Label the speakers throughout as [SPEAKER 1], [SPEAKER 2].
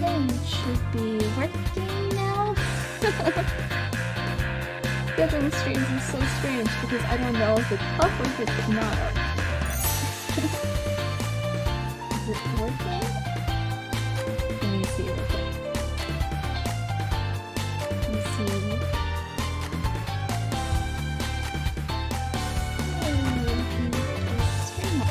[SPEAKER 1] think it should be working now. Scheduling streams is so strange because I don't know if it's up or if it's not up. Is it working? Let me see real quick. Let me see. Stream up.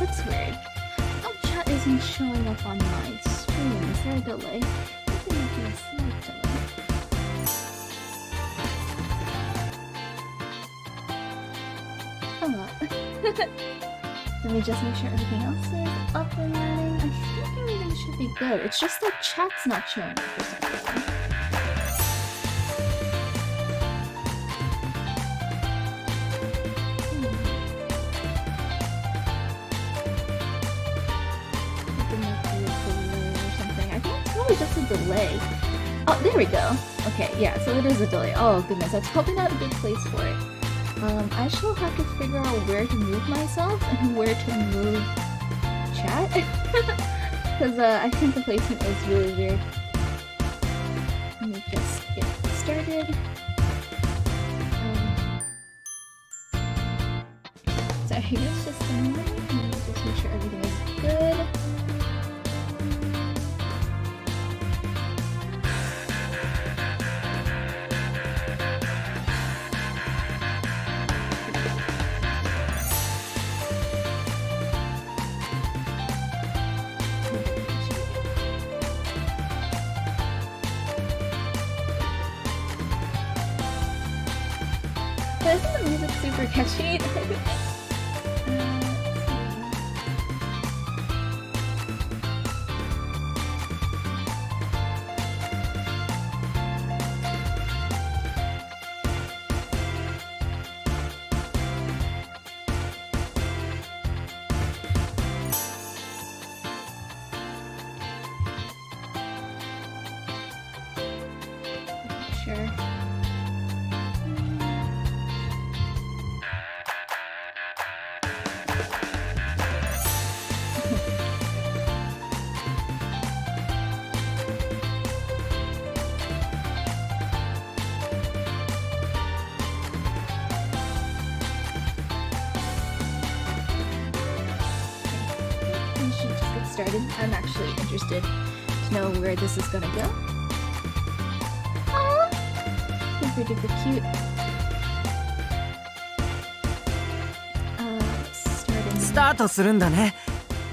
[SPEAKER 1] That's weird. Oh, chat isn't showing up on my stream. Is there a delay? I think there might be a slight delay. Oh. Let me just make sure everything else is up and running. I think everything should be good. It's just that chat's not showing up for some reason. Probably just a delay. Oh, there we go. Okay, yeah, so it is a delay. Oh goodness, that's probably not a good place for it. I shall have to figure out where to move myself and where to move chat. Because I think the placement is really weird. Let me just get started. Sorry, it's just a moment. Let me just make sure everything is good. But I think the music's super catchy. Sure. We should just get started. I'm actually interested to know where this is gonna go. Aww! Super duper cute. Starting.
[SPEAKER 2] スタートするんだね。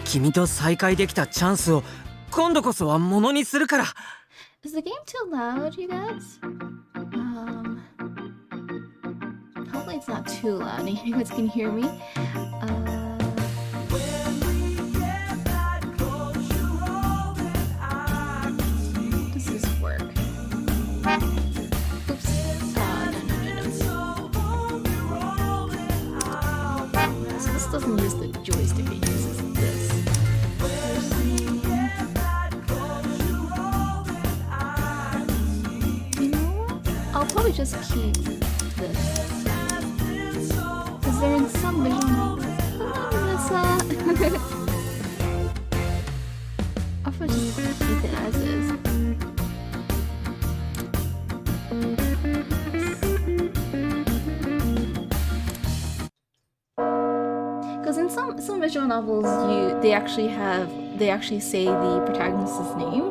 [SPEAKER 2] 君と再会できたチャンスを今度こそはものにするから。
[SPEAKER 1] Is the game too loud, you guys? Hopefully it's not too loud and you guys can hear me. Does this work? Oops. No. So this doesn't use the joystick, it uses this. You know what? I'll probably just keep this. Because they're in some visual novels. I'll probably just keep it as is. Because in some visual novels, they actually say the protagonist's name.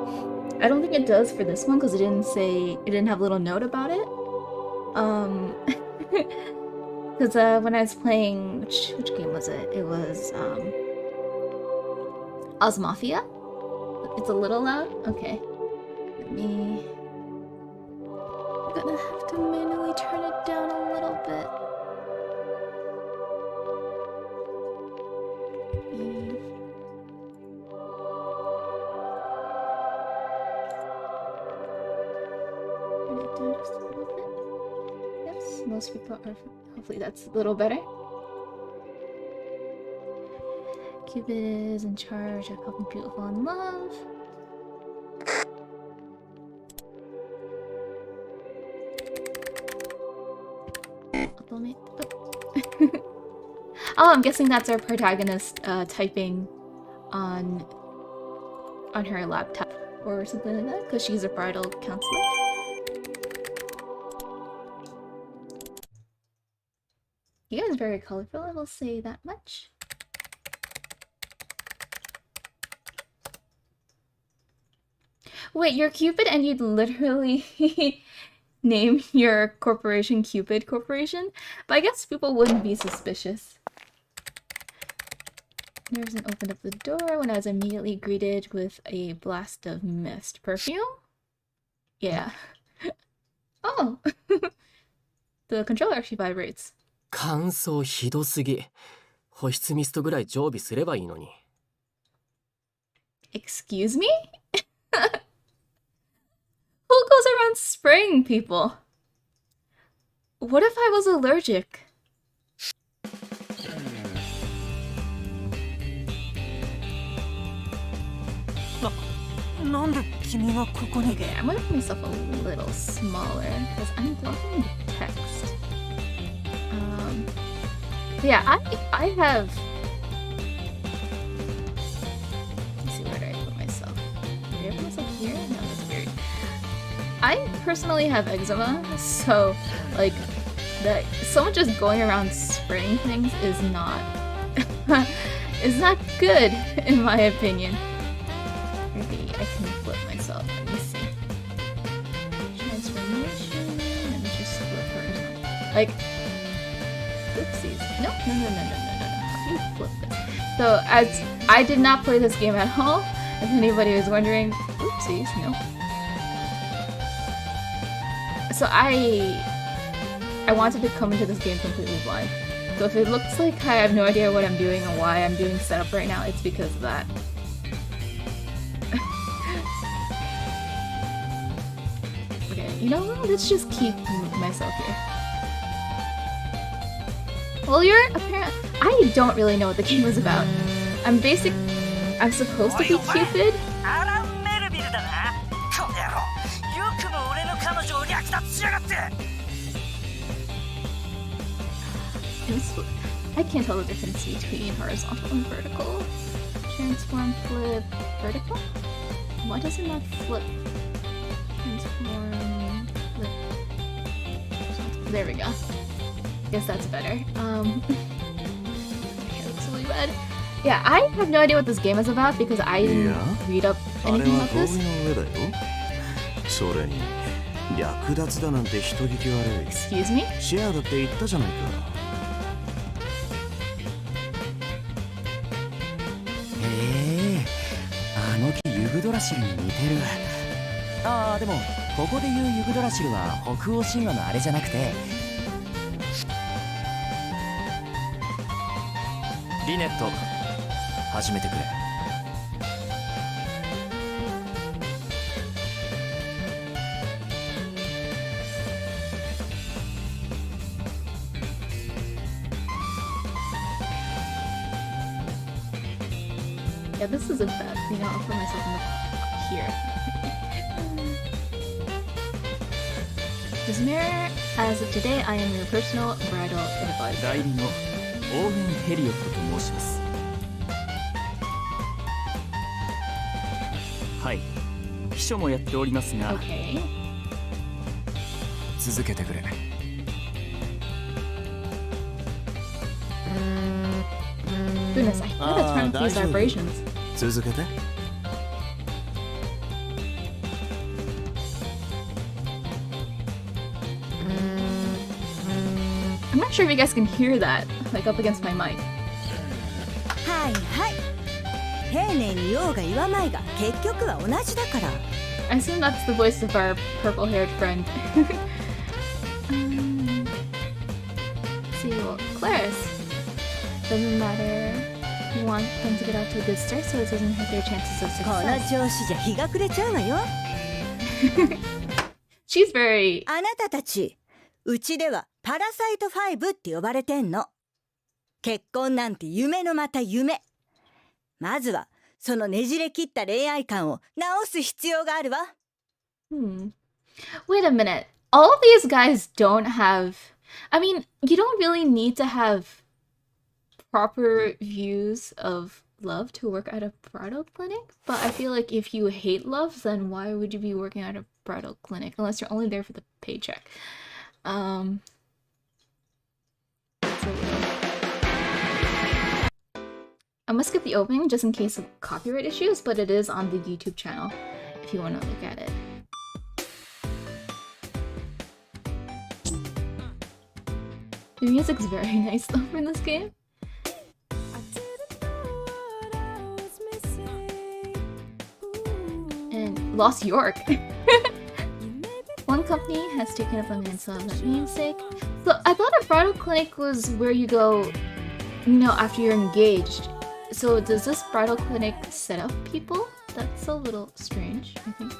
[SPEAKER 1] I don't think it does for this one because it didn't have a little note about it. Because when I was playing, which game was it? It was Oz Mafia. It's a little loud. Okay, I'm gonna have to manually turn it down a little bit. Turn it down just a little bit. Yes, most people are. Hopefully that's a little better. Cupid is in charge of helping people fall in love. Oh, I'm guessing that's our protagonist typing on her laptop or something like that, because she's a bridal counselor. You guys are very colorful, I will say that much. Wait, you're Cupid and you'd literally name your corporation Cupid Corporation? But I guess people wouldn't be suspicious. Nerves opened up the door when I was immediately greeted with a blast of mist. Perfume? Yeah. Oh! The controller actually vibrates.
[SPEAKER 2] 乾燥ひどすぎ。保湿ミストぐらい常備すればいいのに。
[SPEAKER 1] Excuse me? Who goes around spraying people? What if I was allergic? Okay, I'm gonna put myself a little smaller because I'm blocking the text. Yeah, I have. Let's see, where do I put myself? Did I put myself here? No, that's weird. I personally have eczema, so like that someone just going around spraying things is not good in my opinion. Maybe I can flip myself. Let me see. Transformation. Let me just flip her. Like, oopsies. No. You flip this. So as I did not play this game at all. If anybody was wondering, oopsies. No. So I wanted to come into this game completely blind. So if it looks like I have no idea what I'm doing or why I'm doing setup right now, it's because of that. Okay, you know what? Let's just keep myself here. Well, I don't really know what the game was about. I'm supposed to be Cupid. I can't tell the difference between horizontal and vertical. Transform, flip, vertical? Why does it not flip? Transform, flip. There we go. Guess that's better. Okay, looks really bad. Yeah, I have no idea what this game is about because I didn't read up anything about this. Excuse me?
[SPEAKER 3] シェアだって言ったじゃないか。あの木ユグドラシルに似てる。ああ、でもここで言うユグドラシルは北欧神話のあれじゃなくて。リネット、始めてくれ。
[SPEAKER 1] Yeah, this is a bad thing. I'll put myself in here. This mirror, as of today, I am your personal bridal advisor.
[SPEAKER 3] 代理のオーウェン・ヘリオットと申します。はい、秘書もやっておりますが、
[SPEAKER 1] Okay.
[SPEAKER 3] 続けてくれ。
[SPEAKER 1] Goodness, I think that's from these vibrations.
[SPEAKER 3] 続けて。
[SPEAKER 1] I'm not sure if you guys can hear that, like up against my mic.
[SPEAKER 4] はいはい。丁寧に言おうが言わまいが結局は同じだから。
[SPEAKER 1] I assume that's the voice of our purple-haired friend. See, well, Claris. Doesn't matter. You want them to get out to a good start so it doesn't hurt their chances of
[SPEAKER 4] この
[SPEAKER 1] success.
[SPEAKER 4] 調子じゃ日が暮れちゃうわよ。
[SPEAKER 1] She's very...
[SPEAKER 4] あなたたち、うちではパラサイト5って呼ばれてんの。結婚なんて夢のまた夢。まずはそのねじれ切った恋愛観を直す必要があるわ。
[SPEAKER 1] Wait a minute. All of these guys don't have I mean, you don't really need to have proper views of love to work at a bridal clinic, but I feel like if you hate love, then why would you be working at a bridal clinic unless you're only there for the paycheck? Um, so I'm gonna skip the opening just in case of copyright issues, but it is on the YouTube channel if you want to look at it. The music's very nice though for this game. And Lost York. One company has taken up the mantle of that namesake. So I thought a bridal clinic was where you go, you know, after you're engaged. So does this bridal clinic set up people? That's a little strange, I think.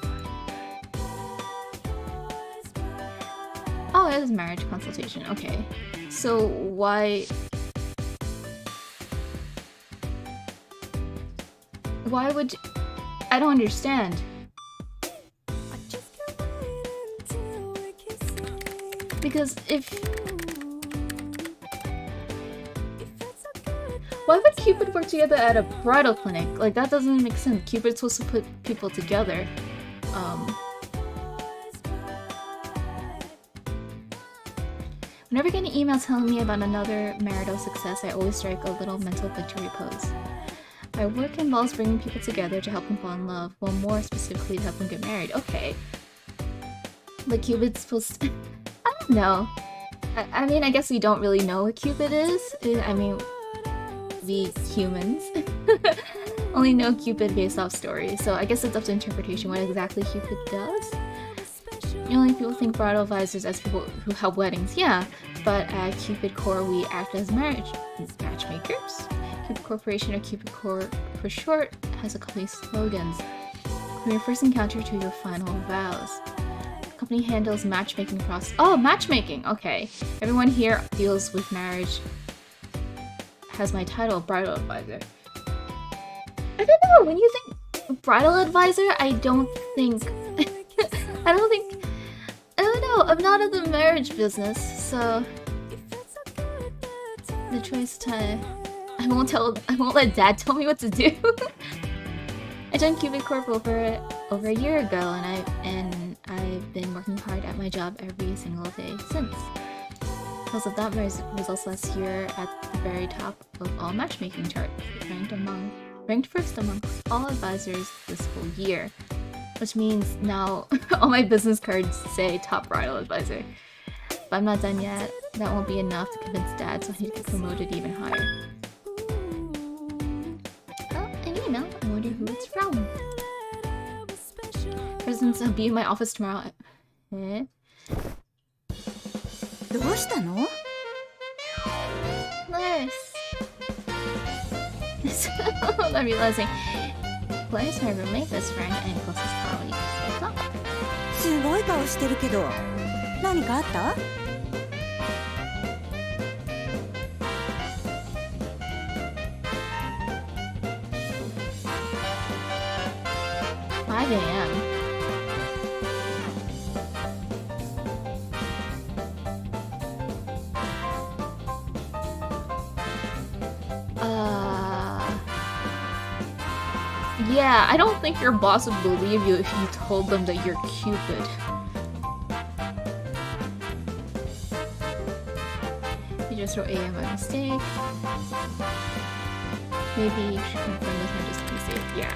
[SPEAKER 1] Oh, it is marriage consultation. Okay. So why would I don't understand. Because why would Cupid work together at a bridal clinic? Like, that doesn't make sense. Cupid's supposed to put people together. Whenever I get an email telling me about another marital success, I always strike a little mental victory pose. My work involves bringing people together to help them fall in love, well, more specifically to help them get married. Okay. But Cupid's supposed to... I don't know. I mean, I guess we don't really know what Cupid is. I mean, we humans only know Cupid based off stories, so I guess it's up to interpretation what exactly Cupid does. Only people think bridal advisors as people who help weddings, yeah, but at Cupid Core we act as matchmakers. Cupid Corporation, or Cupid Core for short, has a company's slogans. From your first encounter to your final vows. The company handles matchmaking process. Oh, matchmaking! Okay. Everyone here deals with marriage. Has my title, bridal advisor. I don't know, when you think bridal advisor, I don't think... I don't know, I'm not in the marriage business, so... The choice to... I won't let Dad tell me what to do. I joined Cupid Corp over a year ago, and I've been working hard at my job every single day since. Because of that, my results last year at the very top of all matchmaking charts, ranked first amongst all advisors this whole year. Which means now all my business cards say top bridal advisor. But I'm not done yet. That won't be enough to convince Dad, so I need to get promoted even higher. Oh, an email. I wonder who it's from. Presidents will be in my office tomorrow. Eh?
[SPEAKER 4] どうしたの?
[SPEAKER 1] Nice. I'm realizing. Blair's my roommate, best friend, and closest colleague. What's up?
[SPEAKER 4] すごい顔してるけど、何かあった?
[SPEAKER 1] $5 a.m. Yeah, I don't think your boss would believe you if you told them that you're Cupid. You just wrote AM by mistake. Maybe you should confirm this one just to be safe. Yeah.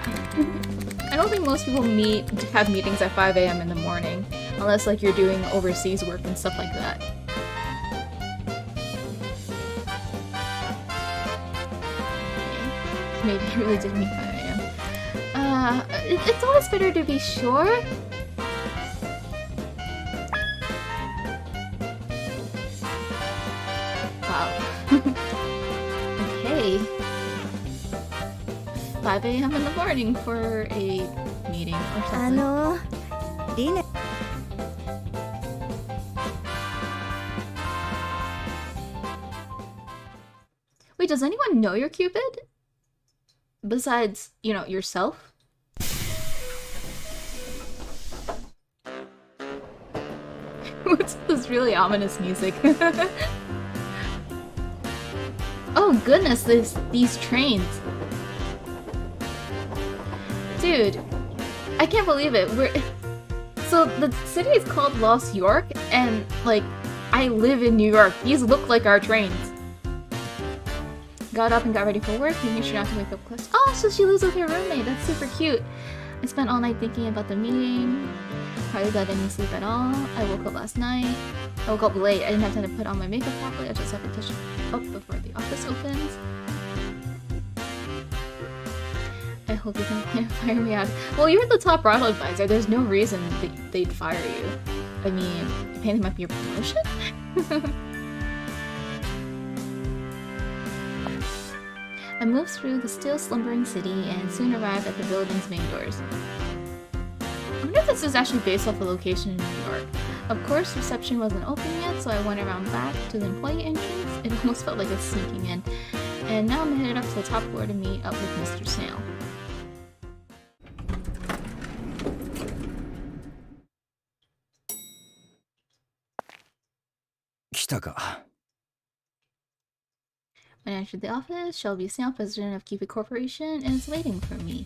[SPEAKER 1] I don't think most people have meetings at 5 a.m. in the morning, unless like you're doing overseas work and stuff like that. Okay. Maybe you really did meet 5 a.m. It's always better to be sure. Wow. Okay. 5 a.m. in the morning for a meeting or something.
[SPEAKER 4] リネ
[SPEAKER 1] Wait, does anyone know you're Cupid? Besides, you know, yourself? What's this really ominous music? Oh goodness, these trains. Dude, I can't believe it. So the city is called Lost York, and like, I live in New York. These look like our trains. Got up and got ready for work, making sure not to wake up close. Oh, so she lives with her roommate. That's super cute. I spent all night thinking about the meeting. Hardly got any sleep at all. I woke up last night. I woke up late. I didn't have time to put on my makeup properly. I just have to touch it up before the office opens. I hope you can fire me out. Well, you're the top Bravo advisor. There's no reason they'd fire you. I mean, maybe it might be a promotion? I moved through the still slumbering city and soon arrived at the building's main doors. I wonder if this is actually based off the location in New York. Of course, reception wasn't open yet, so I went around back to the employee entrance. It almost felt like a sneaking in. And now I'm headed up to the top floor to meet up with Mr. Snail. When I entered the office, Shelby Snail, president of Cupid Corporation, is waiting for me.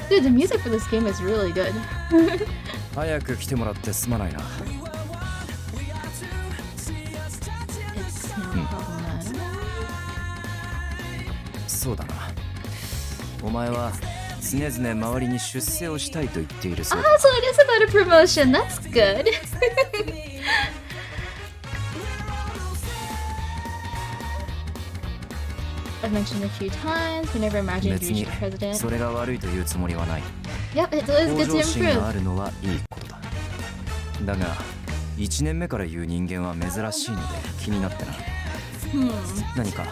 [SPEAKER 1] Dude, the music for this game is really good.
[SPEAKER 3] 早く来てもらってすまないな。そうだな。お前は常々周りに出世をしたいと言っているそうだ。
[SPEAKER 1] Ah, so it is about a promotion. That's good. I've mentioned a few times, we never imagined you reaching president.
[SPEAKER 3] それが悪いというつもりはない。
[SPEAKER 1] Yep, it's always good to
[SPEAKER 3] 向上心が
[SPEAKER 1] improve.
[SPEAKER 3] あるのはいいことだ。だが、1年目から言う人間は珍しいので気になってな。何か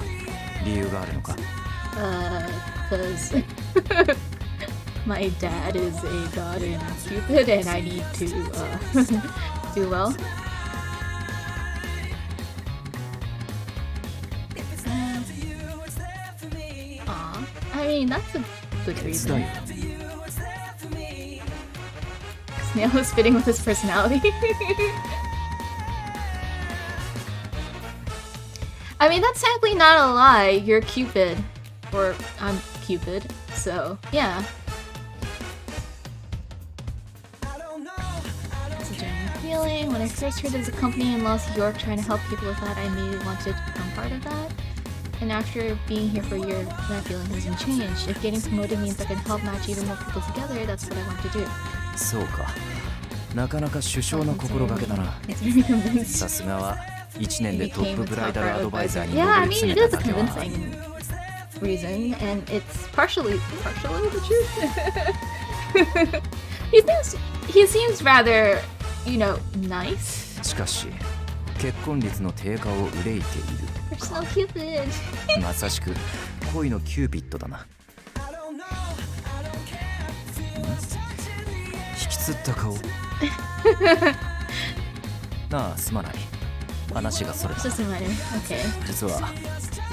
[SPEAKER 3] 理由があるのか？
[SPEAKER 1] Cause my dad is a god in Cupid and I need to do well. Aw, I mean, that's a good reason. Snail is fitting with his personality. I mean, that's technically not a lie. You're Cupid. Or, I'm Cupid. So, yeah. It's a genuine feeling. When I first heard there's a company in Lost York trying to help people with that, I immediately wanted to become part of that. And after being here for a year, that feeling hasn't changed. If getting promoted means I can help match even more people together, that's what I want to do.
[SPEAKER 3] そうか。なかなか首相の心がけだな。
[SPEAKER 1] It's very convinced.
[SPEAKER 3] さすがは1年でトップブライダルアドバイザーに
[SPEAKER 1] Yeah,
[SPEAKER 3] 上
[SPEAKER 1] I
[SPEAKER 3] り
[SPEAKER 1] mean,
[SPEAKER 3] 詰
[SPEAKER 1] it
[SPEAKER 3] め
[SPEAKER 1] is
[SPEAKER 3] た
[SPEAKER 1] a
[SPEAKER 3] だけは。
[SPEAKER 1] convincing reason, and it's partially the truth. he seems rather, you know, nice.
[SPEAKER 3] しかし、結婚率の低下を憂いている。
[SPEAKER 1] Personal Cupid.
[SPEAKER 3] まさしく恋のキューピッドだな。引きつった顔。なあ、すまない。話がそれた。
[SPEAKER 1] It's just a matter. Okay.
[SPEAKER 3] 実は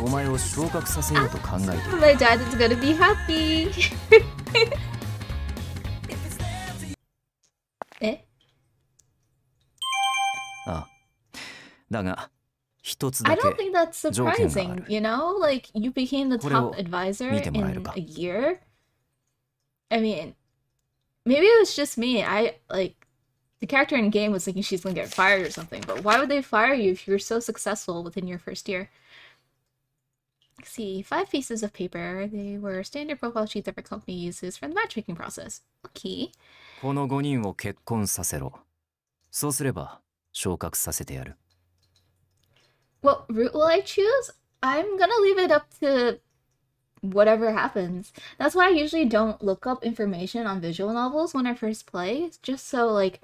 [SPEAKER 3] お前を昇格させようと考えている。
[SPEAKER 1] My dad is gonna be happy. え？
[SPEAKER 3] ああ。だが一つ
[SPEAKER 1] I
[SPEAKER 3] だけ
[SPEAKER 1] don't think that's
[SPEAKER 3] 条件があ
[SPEAKER 1] surprising,
[SPEAKER 3] る。
[SPEAKER 1] you know? Like, you became the
[SPEAKER 3] これを
[SPEAKER 1] top advisor
[SPEAKER 3] 見てもらえる
[SPEAKER 1] in
[SPEAKER 3] か？
[SPEAKER 1] a year? I mean, maybe it was just me. The character in game was thinking she's gonna get fired or something, but why would they fire you if you're so successful within your first year? Let's see, 5 pieces of paper. They were standard profile sheets every company uses for the matchmaking process. Okay.
[SPEAKER 3] この5人を結婚させろ。そうすれば昇格させてやる。
[SPEAKER 1] What route will I choose? I'm gonna leave it up to whatever happens. That's why I usually don't look up information on visual novels when I first play, just so, like,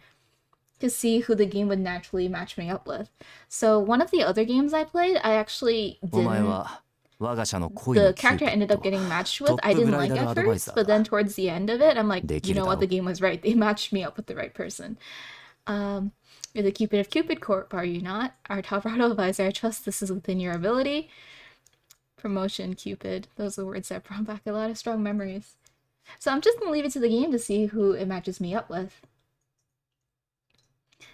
[SPEAKER 1] to see who the game would naturally match me up with. So one of the other games I played, I actually
[SPEAKER 3] お前
[SPEAKER 1] didn't...
[SPEAKER 3] は我が社の恋の
[SPEAKER 1] The
[SPEAKER 3] キュー
[SPEAKER 1] character
[SPEAKER 3] ピ
[SPEAKER 1] I
[SPEAKER 3] ッ
[SPEAKER 1] ended
[SPEAKER 3] ド
[SPEAKER 1] up getting
[SPEAKER 3] は
[SPEAKER 1] matched
[SPEAKER 3] ト
[SPEAKER 1] with,
[SPEAKER 3] ッ
[SPEAKER 1] I
[SPEAKER 3] プブ
[SPEAKER 1] didn't
[SPEAKER 3] ライ
[SPEAKER 1] like
[SPEAKER 3] ダルア
[SPEAKER 1] at
[SPEAKER 3] ドバイ
[SPEAKER 1] first,
[SPEAKER 3] ザー
[SPEAKER 1] but
[SPEAKER 3] だ。
[SPEAKER 1] then towards the end of it, I'm like,
[SPEAKER 3] でき
[SPEAKER 1] you
[SPEAKER 3] る
[SPEAKER 1] know
[SPEAKER 3] だ
[SPEAKER 1] what, the
[SPEAKER 3] ろう。
[SPEAKER 1] game was right. They matched me up with the right person. You're the Cupid of Cupid Corp, are you not? Our top Rado advisor, I trust this is within your ability. Promotion, Cupid. Those are the words that brought back a lot of strong memories. So I'm just gonna leave it to the game to see who it matches me up with.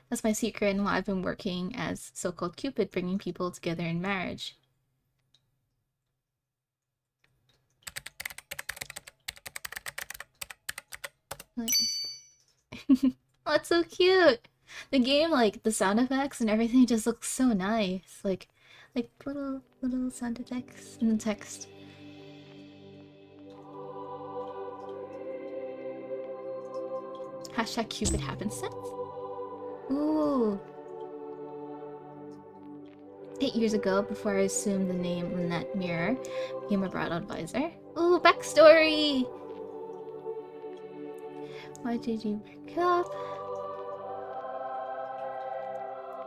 [SPEAKER 1] That's my secret and why I've been working as so-called Cupid, bringing people together in marriage. Oh, that's so cute! The game, like, the sound effects and everything just looks so nice. Like little sound effects in the text. Hashtag Cupid happenstance? Ooh. 8 years ago, before I assumed the name Lynette Mirror, became a Brad advisor. Ooh, backstory! Why did you break up?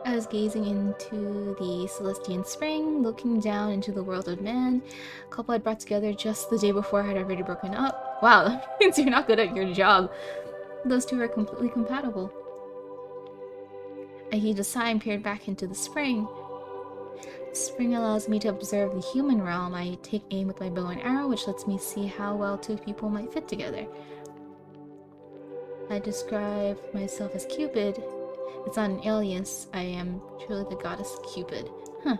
[SPEAKER 1] I was gazing into the Celestian spring, looking down into the world of man. A couple I'd brought together just the day before had already broken up. Wow, that means you're not good at your job. Those two are completely compatible. I heaved a sigh and peered back into the spring. The spring allows me to observe the human realm. I take aim with my bow and arrow, which lets me see how well two people might fit together. I describe myself as Cupid. It's not an alias. I am truly the goddess Cupid. Huh.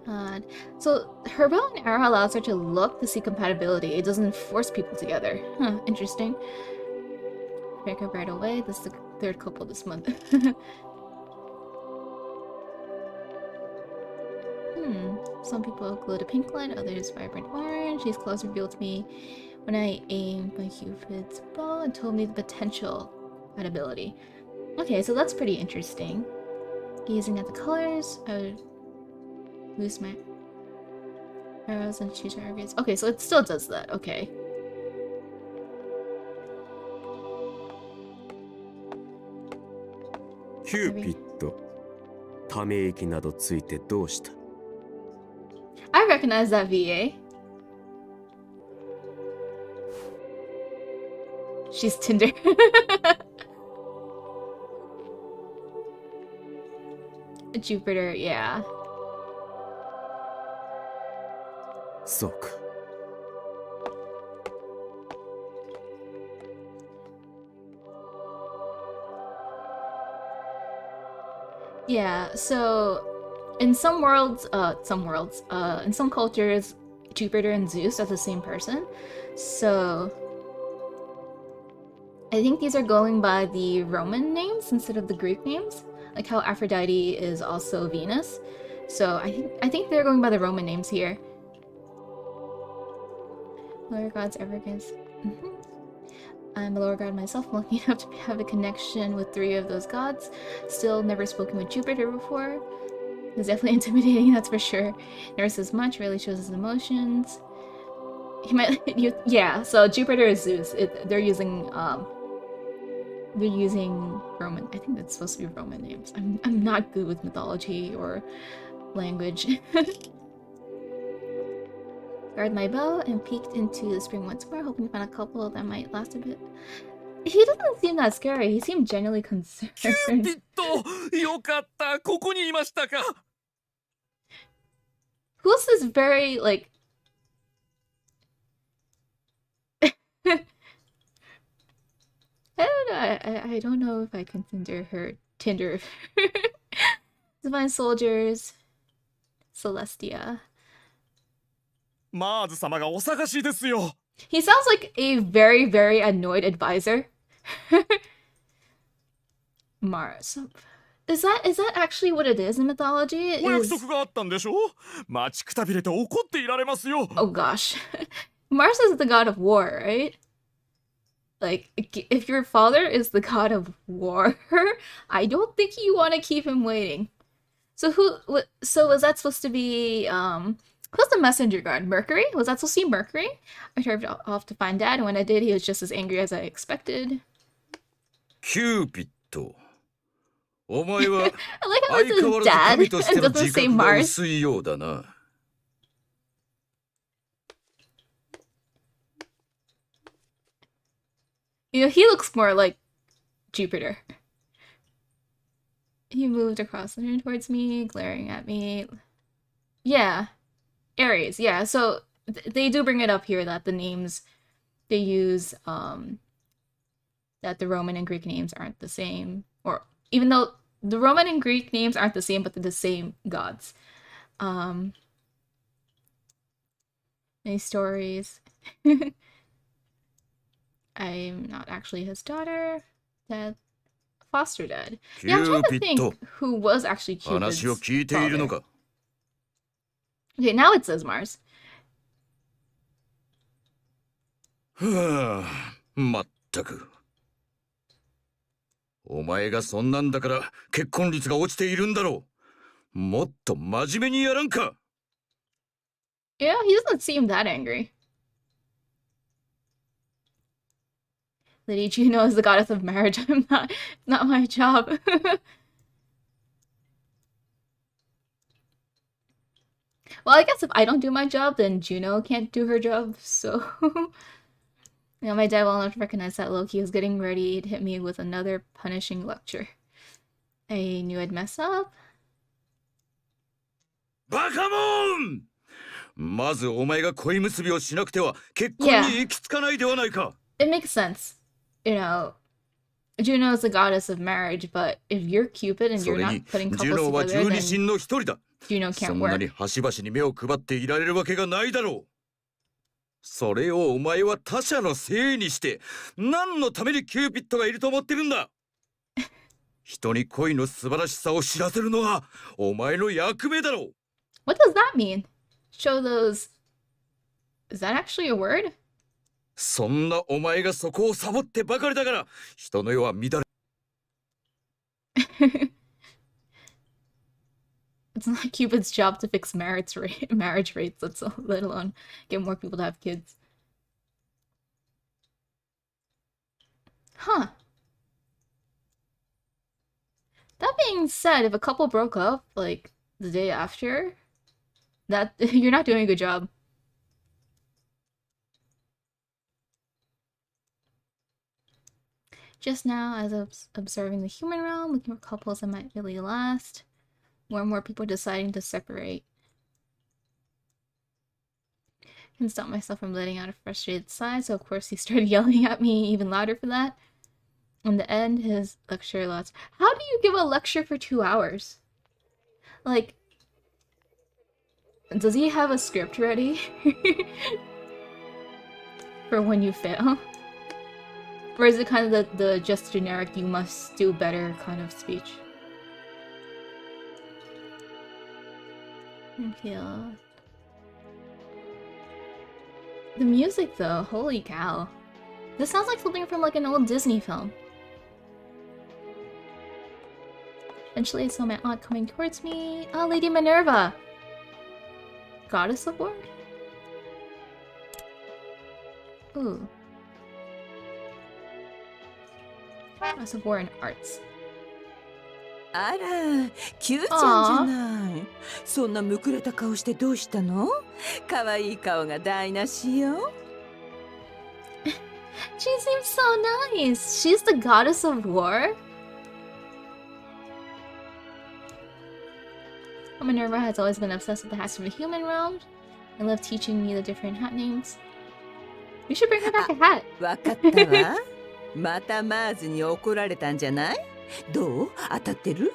[SPEAKER 1] God. So her bow and arrow allows her to look to see compatibility. It doesn't force people together. Huh, interesting. Break up right away. This is the third couple this month. Some people glow to pink light, others vibrant orange. These clothes revealed to me when I aimed my Cupid's bow and told me the potential compatibility. Okay, so that's pretty interesting. Gazing at the colors, I would lose my arrows and choose targets. Okay, so it still does that. Okay.
[SPEAKER 5] Cupid ため息などついてどうした
[SPEAKER 1] I recognize that VA. She's Tinder. Jupiter, yeah.
[SPEAKER 5] そうか
[SPEAKER 1] Yeah, so in some worlds, in some cultures, Jupiter and Zeus are the same person. So I think these are going by the Roman names instead of the Greek names, like how Aphrodite is also Venus. So I think they're going by the Roman names here. Lower gods, arrogance. I'm a lower god myself, I'm lucky enough to have a connection with 3 of those gods. Still never spoken with Jupiter before. It's definitely intimidating, that's for sure. Never says much, rarely shows his emotions. He might, yeah. So Jupiter is Zeus. They're using Roman. I think that's supposed to be Roman names. I'm not good with mythology or language. Guard my bow and peeked into the spring once more, hoping to find a couple that might last a bit. He doesn't seem that scary. He seemed genuinely concerned.
[SPEAKER 5] キューピッドよかったここにいましたか
[SPEAKER 1] Who's this very, like... I don't know if I can Tinder. Divine Soldiers. Celestia.
[SPEAKER 5] マーズ様がお探しですよ
[SPEAKER 1] He sounds like a very, very annoyed advisor. Mars. Is that actually what it is in mythology?
[SPEAKER 5] お約束があったんでしょ待ちくたびれて怒っていられますよ
[SPEAKER 1] Oh gosh. Mars is the god of war, right? Like, if your father is the god of war, I don't think you want to keep him waiting. So was that supposed to be, who's the messenger god? Mercury? Was that supposed to be Mercury? I drove off to find Dad, and when I did, he was just as angry as I expected.
[SPEAKER 5] キューピッドお前は
[SPEAKER 1] I like how
[SPEAKER 5] 相
[SPEAKER 1] this
[SPEAKER 5] 変わ
[SPEAKER 1] is
[SPEAKER 5] らず
[SPEAKER 1] Dad
[SPEAKER 5] 神としての
[SPEAKER 1] and doesn't
[SPEAKER 5] 自
[SPEAKER 1] say
[SPEAKER 5] 覚が
[SPEAKER 1] Mars.
[SPEAKER 5] 薄いようだな
[SPEAKER 1] You know, he looks more like Jupiter. He moved across the room towards me, glaring at me. Yeah, Aries. Yeah, so they do bring it up here that the names they use, that the Roman and Greek names aren't the same, or even though the Roman and Greek names aren't the same, but they're the same gods. Any stories? I'm not actually his daughter. Dad, foster dad. Yeah, I'm trying to think who was actually Cupid's
[SPEAKER 5] 話を聞いているの
[SPEAKER 1] father.
[SPEAKER 5] か
[SPEAKER 1] Okay, now it says Mars.
[SPEAKER 5] はあ、まったく。お前がそんなんだから結婚率が落ちているんだろう。もっと真面目にやらんか。
[SPEAKER 1] Yeah, he doesn't seem that angry. Lady Juno is the goddess of marriage. Not my job. Well, I guess if I don't do my job, then Juno can't do her job, so... my dad well enough to recognize that Loki was getting ready to hit me with another punishing lecture. I knew I'd mess up.
[SPEAKER 5] バカモン！まずお前が恋結びをしなくては結婚に行き着かないではないか。
[SPEAKER 1] It makes sense. You know, Juno is the goddess of marriage, but if you're Cupid and
[SPEAKER 5] そ
[SPEAKER 1] you're
[SPEAKER 5] れ
[SPEAKER 1] not
[SPEAKER 5] に
[SPEAKER 1] putting
[SPEAKER 5] ジュノ
[SPEAKER 1] couples
[SPEAKER 5] ーは
[SPEAKER 1] together,
[SPEAKER 5] 十二
[SPEAKER 1] then
[SPEAKER 5] 神の一人だ。
[SPEAKER 1] Juno
[SPEAKER 5] そ
[SPEAKER 1] can't
[SPEAKER 5] んなに
[SPEAKER 1] work.
[SPEAKER 5] 端々に目を配っていられるわけがないだろう。それをお前は他者のせいにして何のためにキューピッドがいると思ってるんだ。人に恋の素晴らしさを知らせるのがお前の役目だろう。
[SPEAKER 1] What does that mean? Show those... Is that actually a word?
[SPEAKER 5] そんなお前がそこをサボってばかりだから人の世は乱れ。
[SPEAKER 1] It's not Cupid's job to fix marriage rates, let alone get more people to have kids. Huh. That being said, if a couple broke up, like, the day after, that you're not doing a good job. Just now, as I was observing the human realm, looking for couples that might really last. More and more people deciding to separate. Couldn't stop myself from letting out a frustrated sigh, so of course he started yelling at me even louder for that. In the end, his lecture lasts. How do you give a lecture for 2 hours? Like, does he have a script ready? For when you fail? Or is it kind of the just generic you must do better kind of speech? Feel. The music though, holy cow. This sounds like something from like an old Disney film. Eventually I saw my aunt coming towards me. Oh, Lady Minerva! Goddess of War? Ooh. Goddess of War and Arts.
[SPEAKER 4] あら、キューちゃんじゃない。そんなむくれた顔してどうしたの？可愛い顔が台無しよ。
[SPEAKER 1] She seems so nice. She's the goddess of war. Minerva has always been obsessed with the hats of the human realm and loved teaching me the different hat names. We should bring her back a hat.
[SPEAKER 4] わかったわ。またマーズに怒られたんじゃない？どう？当たってる？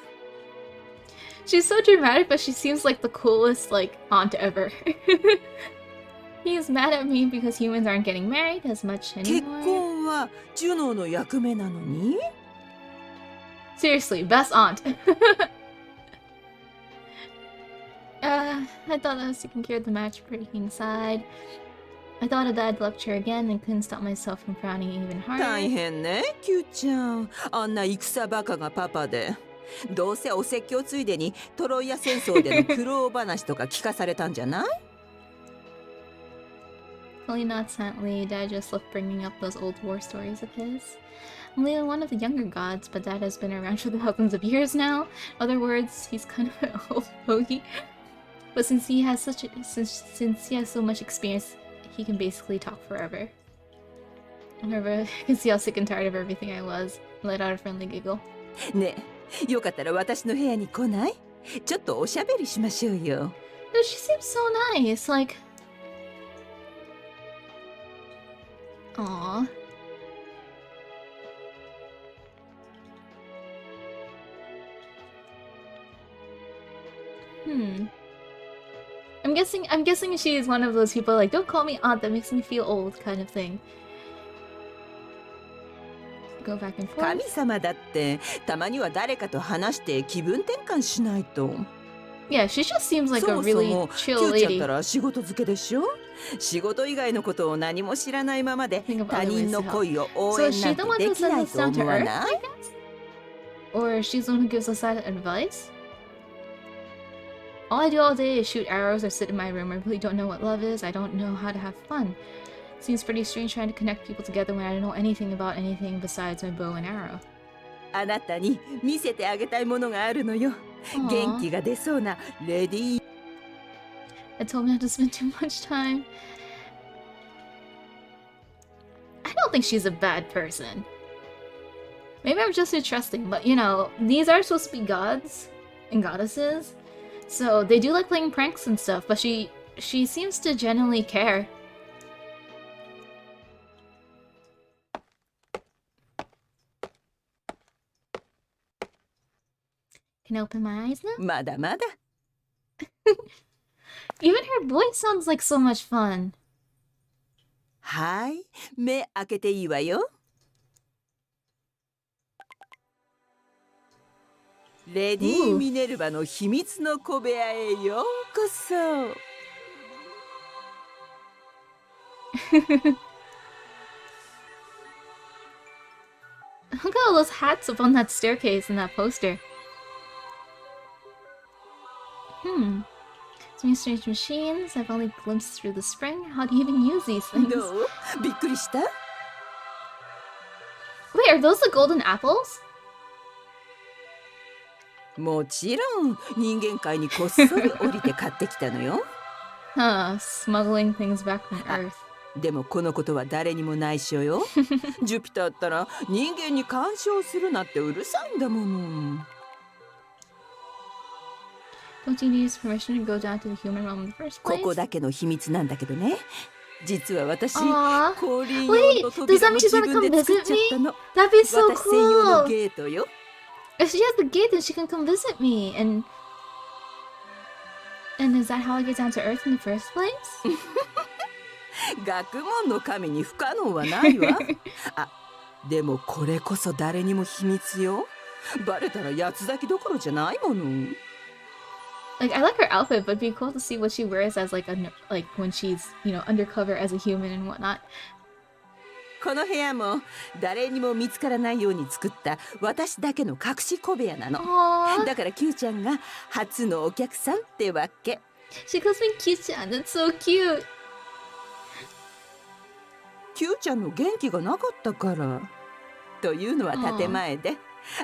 [SPEAKER 1] She's so dramatic, but she seems like the coolest, like, aunt ever. He's mad at me because humans aren't getting married as much
[SPEAKER 4] 結
[SPEAKER 1] anymore.
[SPEAKER 4] 婚はジュノーの役目なのに？
[SPEAKER 1] Seriously, best aunt. I thought I was taking care of the matchmaking side. I thought of that lecture again and couldn't stop myself from frowning even
[SPEAKER 4] 大
[SPEAKER 1] harder.
[SPEAKER 4] 変ね、キューちゃん。あんな戦バカがパパで。どうせお説教ついでにトロイア戦争での苦労話とか聞かされたんじゃない？
[SPEAKER 1] Only not silently, Dad just left bringing up those old war stories of his. I'm only one of the younger gods, but Dad has been around for thousands of years now. In other words, he's kind of an old fogey. But since he has since he has so much experience, he can basically talk forever. I can see how sick and tired of everything I was. Let out a friendly giggle.
[SPEAKER 4] ねえ、
[SPEAKER 6] よかったら私の部屋に来ない？ちょっとおしゃべりしましょうよ。
[SPEAKER 1] No, she seems so nice. Like, aw. I'm guessing she is one of those people like, don't call me aunt, that makes me feel old kind of thing. Go back and forth.
[SPEAKER 6] 神様だってたまには誰かと話して気分転換しないと。
[SPEAKER 1] Yeah, she just seems like
[SPEAKER 6] そ
[SPEAKER 1] a
[SPEAKER 6] もそ
[SPEAKER 1] really
[SPEAKER 6] も
[SPEAKER 1] chill
[SPEAKER 6] キューちゃん
[SPEAKER 1] lady.
[SPEAKER 6] ったら仕事漬けでしょ。仕事以外のことを何も知らないままで
[SPEAKER 1] Think of
[SPEAKER 6] 他
[SPEAKER 1] other
[SPEAKER 6] 人
[SPEAKER 1] ways
[SPEAKER 6] の
[SPEAKER 1] to help.
[SPEAKER 6] 恋を応
[SPEAKER 1] So
[SPEAKER 6] 援
[SPEAKER 1] is
[SPEAKER 6] な
[SPEAKER 1] she
[SPEAKER 6] ん
[SPEAKER 1] the
[SPEAKER 6] て
[SPEAKER 1] one
[SPEAKER 6] で
[SPEAKER 1] who
[SPEAKER 6] き
[SPEAKER 1] sends
[SPEAKER 6] ない
[SPEAKER 1] us
[SPEAKER 6] と
[SPEAKER 1] down to
[SPEAKER 6] 思わ
[SPEAKER 1] earth,
[SPEAKER 6] ない？
[SPEAKER 1] I guess? Or she's the one who gives us sad advice? All I do all day is shoot arrows or sit in my room. I really don't know what love is. I don't know how to have fun. Seems pretty strange trying to connect people together when I don't know anything about anything besides my bow and arrow.
[SPEAKER 6] あなたに見せてあげたいものがあるのよ。元気が出そうなレディー。
[SPEAKER 1] It told me not to spend too much time. I don't think she's a bad person. Maybe I'm just too trusting, but you know, these are supposed to be gods and goddesses. So they do like playing pranks and stuff, but she seems to genuinely care. Can I open my eyes now?
[SPEAKER 6] まだまだ。
[SPEAKER 1] Even her voice sounds like so much fun.
[SPEAKER 6] はい、目開けていいわよ。レディー・ミネルヴァの秘密の小部屋へようこそ。
[SPEAKER 1] Look at all those hats up on that staircase in that poster. Some strange machines. I've only glimpsed through the spring. How do you even use these things?
[SPEAKER 6] どう？びっくりした？
[SPEAKER 1] Wait, are those the golden apples?
[SPEAKER 6] もちろん人間界にこっそり降りて買ってきたのよ。
[SPEAKER 1] Huh, smuggling things back from Earth.
[SPEAKER 6] でもこのことは誰にも内緒よ。ジュピターったら人間に干渉するなってうるさいんだもの。
[SPEAKER 1] Don't you need his permission to go down to the human realm in the first
[SPEAKER 6] こ
[SPEAKER 1] place?
[SPEAKER 6] こだけの秘密なんだけどね。実は私、
[SPEAKER 1] Aww.
[SPEAKER 6] 降臨
[SPEAKER 1] Wait,
[SPEAKER 6] 用の
[SPEAKER 1] does
[SPEAKER 6] 扉
[SPEAKER 1] that
[SPEAKER 6] も
[SPEAKER 1] mean she's
[SPEAKER 6] 自
[SPEAKER 1] gonna
[SPEAKER 6] 分
[SPEAKER 1] come
[SPEAKER 6] で作っ
[SPEAKER 1] visit
[SPEAKER 6] ちゃったの。
[SPEAKER 1] That'd be so
[SPEAKER 6] 私専用の
[SPEAKER 1] cool!
[SPEAKER 6] ゲートよ。
[SPEAKER 1] If she has the gate, then she can come visit me, and is that how I get down to Earth in the first place?
[SPEAKER 6] 学問の神に不可能はないわ。あ、でもこれこそ誰にも秘密よ。バレたら八つ咲きどころじゃないもの。
[SPEAKER 1] Like, I like her outfit, but it'd be cool to see what she wears as like when she's, you know, undercover as a human and whatnot.
[SPEAKER 6] この部屋も誰にも見つからないように作った私だけの隠し小部屋なの。
[SPEAKER 1] Aww.
[SPEAKER 6] だからキューちゃんが初のお客さんってわけ。
[SPEAKER 1] She calls me Q-chan. That's so cute.
[SPEAKER 6] キューちゃんの元気がなかったから。というのは建前で、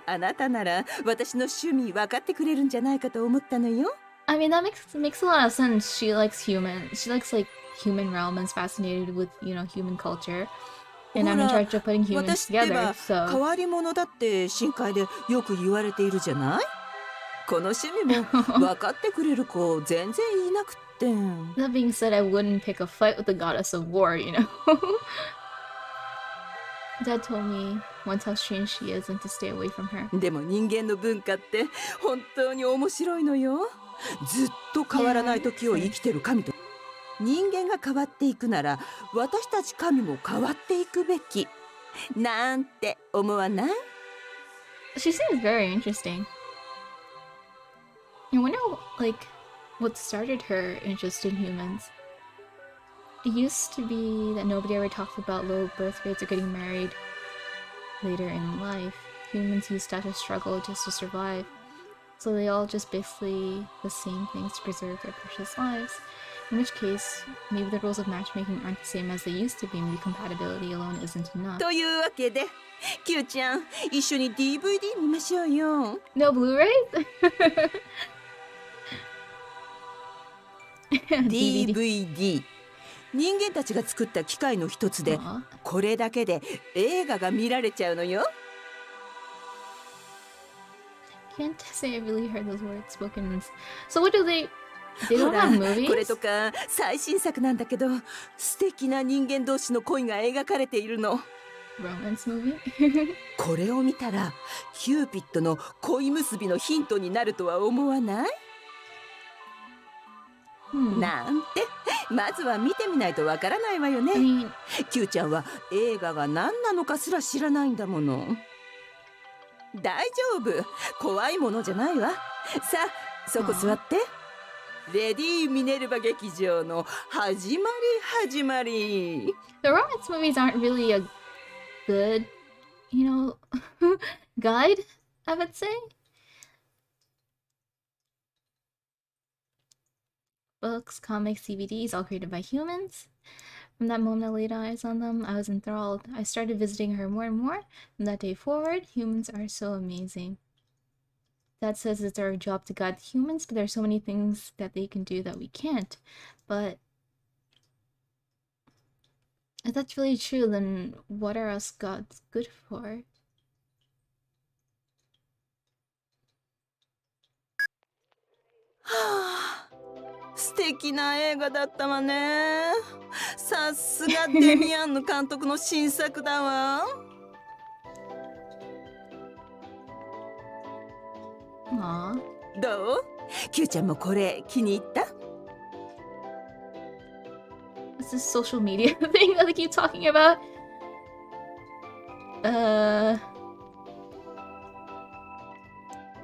[SPEAKER 6] あなたなら私の趣味分かってくれるんじゃないかと思ったのよ。
[SPEAKER 1] I mean, that makes a lot of sense. She likes like human realm and is fascinated with, you know, human culture. And I'm in
[SPEAKER 6] ほら、
[SPEAKER 1] charge of putting humans
[SPEAKER 6] 私って
[SPEAKER 1] together,
[SPEAKER 6] ば
[SPEAKER 1] so
[SPEAKER 6] 変わり者だって深海でよく言われているじゃない？この趣味も分かってくれる子全然いなくって。
[SPEAKER 1] that being said, I wouldn't pick a fight with the goddess of war, you know. Dad told me once how strange she is and to stay away from her.
[SPEAKER 6] でも人間の文化って本当に面白いのよ。ずっと変わらない時を生きてる神と人間が変わっていくなら私たち神も変わっていくべきなんて思わない？
[SPEAKER 1] She seems very interesting. I wonder, like, what started her interest in humans. It used to be that nobody ever talked about low birth rates or getting married later in life. Humans used that to struggle just to survive. So they all just basically the same things to preserve their precious lives. In which case, maybe the rules of matchmaking aren't the same as they used to be. Maybe compatibility alone isn't enough.
[SPEAKER 6] というわけでキューちゃん一緒に DVD 見ましょうよ。
[SPEAKER 1] No Blu-rays?
[SPEAKER 6] DVD 人間たちが作った機械の一つで
[SPEAKER 1] Aw.
[SPEAKER 6] これだけで映画が見られちゃうのよ。
[SPEAKER 1] Can't say I really heard those words spoken. So what do they? They
[SPEAKER 6] ほ
[SPEAKER 1] don't
[SPEAKER 6] ら
[SPEAKER 1] have movies.
[SPEAKER 6] これとか最新作なんだけど、素敵な人間同士の恋が描かれているの。
[SPEAKER 1] Romance movie.
[SPEAKER 6] これを見たらキューピッドの恋結びのヒントになるとは思わない？ なんて、まずは見てみないとわからないわよ
[SPEAKER 1] I
[SPEAKER 6] ね。
[SPEAKER 1] mean,
[SPEAKER 6] キューちゃんは映画が何なのかすら知らないんだもの。大丈夫、怖いものじゃないわ。さあそこ座って。レディー・ミネルヴァ劇場の始まり始まり。
[SPEAKER 1] the romance movies aren't really a good, guide, I would say. Books, comics, DVDs, all created by humans. From that moment I laid eyes on them, I was enthralled. I started visiting her more and more. From that day forward, humans are so amazing. Dad says it's our job to guide humans, but there are so many things that they can do that we can't. But if that's really true, then what are us gods good for?
[SPEAKER 6] はあ、素敵な映画だったわね。さすがデミアンヌ監督の新作だわ。
[SPEAKER 1] Aw.
[SPEAKER 6] どう？キューちゃんもこれ気に入った？
[SPEAKER 1] What's this social media thing that they keep talking about?
[SPEAKER 6] あ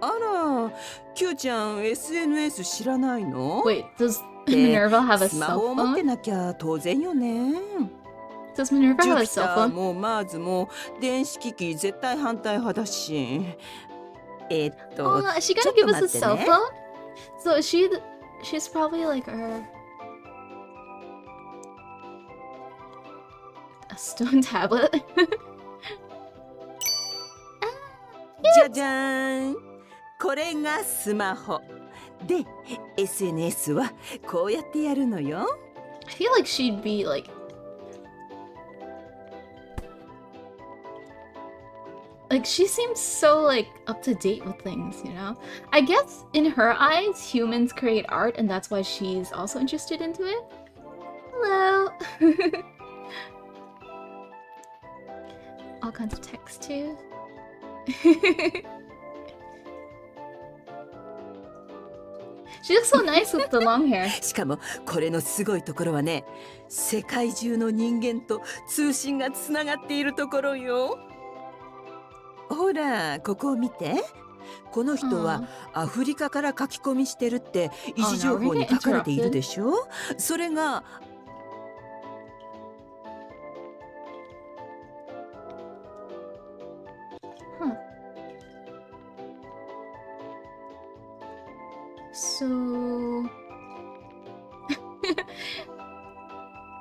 [SPEAKER 6] ら、キューちゃん SNS 知らないの？
[SPEAKER 1] Wait, does Minerva have a
[SPEAKER 6] スマ
[SPEAKER 1] cell
[SPEAKER 6] ホを持って
[SPEAKER 1] phone?
[SPEAKER 6] なきゃ当然よね。
[SPEAKER 1] Does Minerva
[SPEAKER 6] ジ
[SPEAKER 1] have
[SPEAKER 6] ュ
[SPEAKER 1] a
[SPEAKER 6] ピ
[SPEAKER 1] cell
[SPEAKER 6] ター
[SPEAKER 1] phone?
[SPEAKER 6] もマーズも電子機器絶対反対派だし。
[SPEAKER 1] Oh, is she gonna give us a cell phone? So she's probably like a stone tablet.
[SPEAKER 6] じゃじゃーん、これがスマホで SNS はこうやってやるのよ。
[SPEAKER 1] I feel like she'd be like she seems so up to date with things, I guess in her eyes humans create art and that's why she's also interested into it. Hello. All kinds of text too. She looks so nice with the long hair.
[SPEAKER 6] しかもこれのすごいところはね、世界中の人間と通信がつながっているところよ。ほら、ここを見て。この人はアフリカから書き込みしてるって位置情報に書かれているでしょ。それが
[SPEAKER 1] So...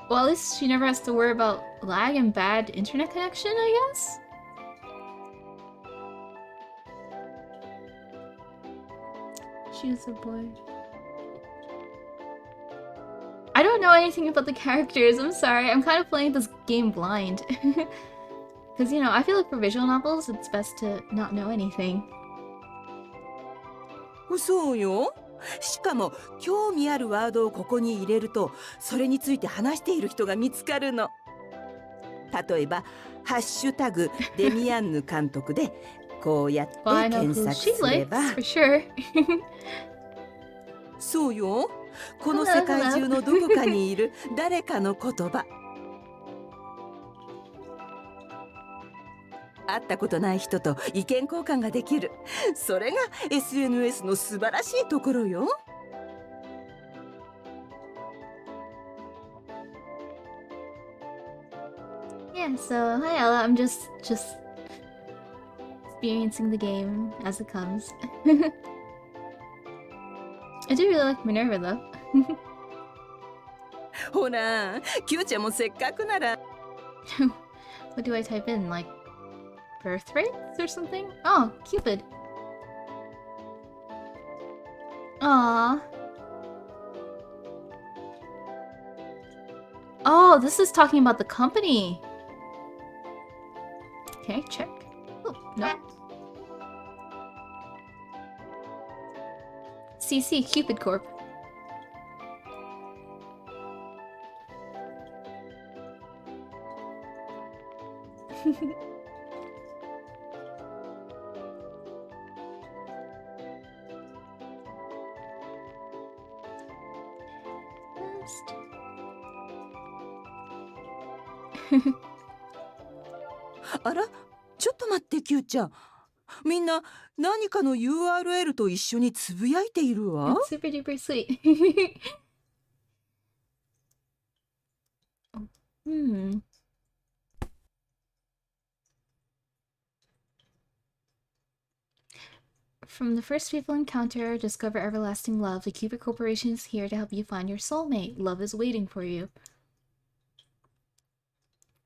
[SPEAKER 1] well, at least she never has to worry about lag and bad internet connection, I guess? Choose a boy. I don't know anything about the characters, I'm sorry. I'm kind of playing this game blind. Because, I feel like for visual novels, it's best to not know anything.
[SPEAKER 6] そうよ。しかも興味あるワードをここに入れるとそれについて話している人が見つかるの。例えば「ハッシュタグデミアンヌ監督」でこうやって
[SPEAKER 1] Well, I know
[SPEAKER 6] 検
[SPEAKER 1] who
[SPEAKER 6] 索
[SPEAKER 1] she
[SPEAKER 6] すれ
[SPEAKER 1] likes,
[SPEAKER 6] ば
[SPEAKER 1] for sure.
[SPEAKER 6] そうよ。この世界中のどこかにいる誰かの言葉。会ったことない人と意見交換ができる。それが SNS の素晴らしいところよ。
[SPEAKER 1] Yeah, so hi Ella, I'm just experiencing the game as it comes. I do really like Minerva though.
[SPEAKER 6] ほら、キューちゃんもせっかくなら。
[SPEAKER 1] What do I type in? Like birth rates or something? Oh, Cupid. Aww. Oh, this is talking about the company. Okay, check. Oh, no. CC, Cupid Corp.
[SPEAKER 6] あら、ちょっと待って、キューちゃん。みんな何かの URL と一緒につぶやいているわ。
[SPEAKER 1] It's super duper sweet. Hmm. From the first people encounter, discover everlasting love. The Cupid Corporation is here to help you find your soulmate. Love is waiting for you.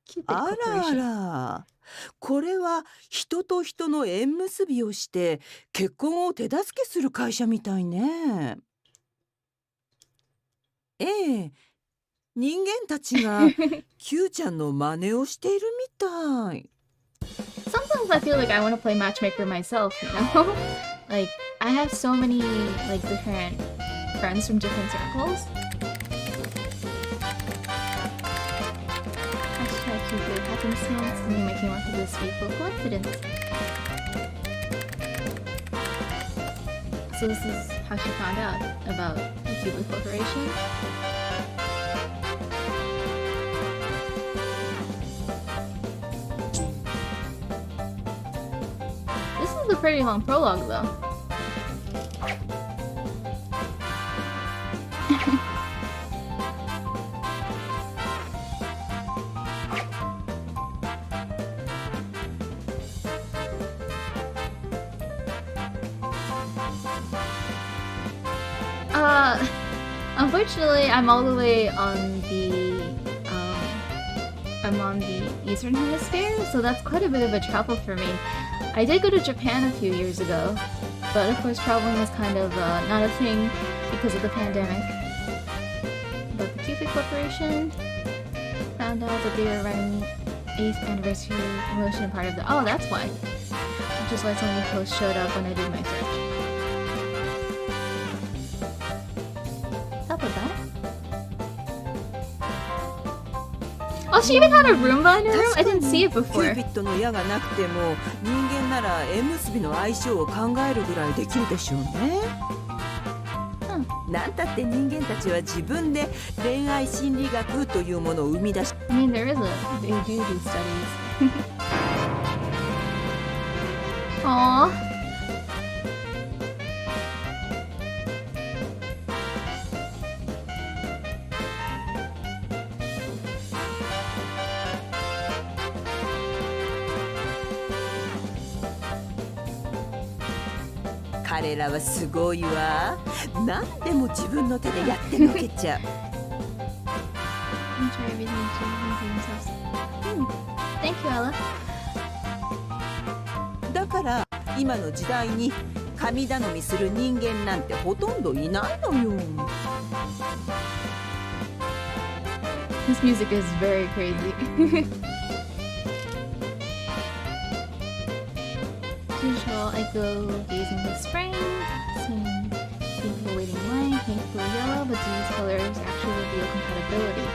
[SPEAKER 1] Cupid
[SPEAKER 6] あらあ
[SPEAKER 1] Corporation.
[SPEAKER 6] ら、これは人と人の縁結びをして結婚を手助けする会社みたいね。ええ、人間たちがキューちゃんの真似をしているみたい。
[SPEAKER 1] Sometimes I feel like I want to play matchmaker myself, you know? Like, I have so many, like, different friends from different circles. Hashtag Cupid. Happenstance. You make me want to this fateful coincidence. So this is how she found out about the Cupid Corporation. This is a pretty long prologue, though. Unfortunately, I'm all the way on the I'm on the Eastern Hemisphere, so that's quite a bit of a travel for me. I did go to Japan a few years ago, but of course traveling was kind of not a thing because of the pandemic. But the Cupid Corporation found out that they were running 8th anniversary promotion part of the— oh, that's why. Which is why so many posts showed up when I did my search. Top of that. Oh, she even had a Roomba in her room? I didn't see it
[SPEAKER 6] キュ
[SPEAKER 1] before.
[SPEAKER 6] ーピッドの矢がなくても人間なら縁結びの相性を考えるぐらいできるでしょうね。なんたって人間たちは自分で恋愛心理学というものを生み出し、
[SPEAKER 1] I mean, they do studies. Aww.
[SPEAKER 6] 「彼らはすごいわ。何でも自分の手でやってのけちゃう。
[SPEAKER 1] Try everything to themselves. Thank you, Ella.
[SPEAKER 6] だから今の時代に神頼みする人間なんてほとんどいないのよ。
[SPEAKER 1] This music is very crazy. As usual, I go gazing in the spring, seeing people waiting in line, pink, blue, yellow, but these colors actually reveal compatibility.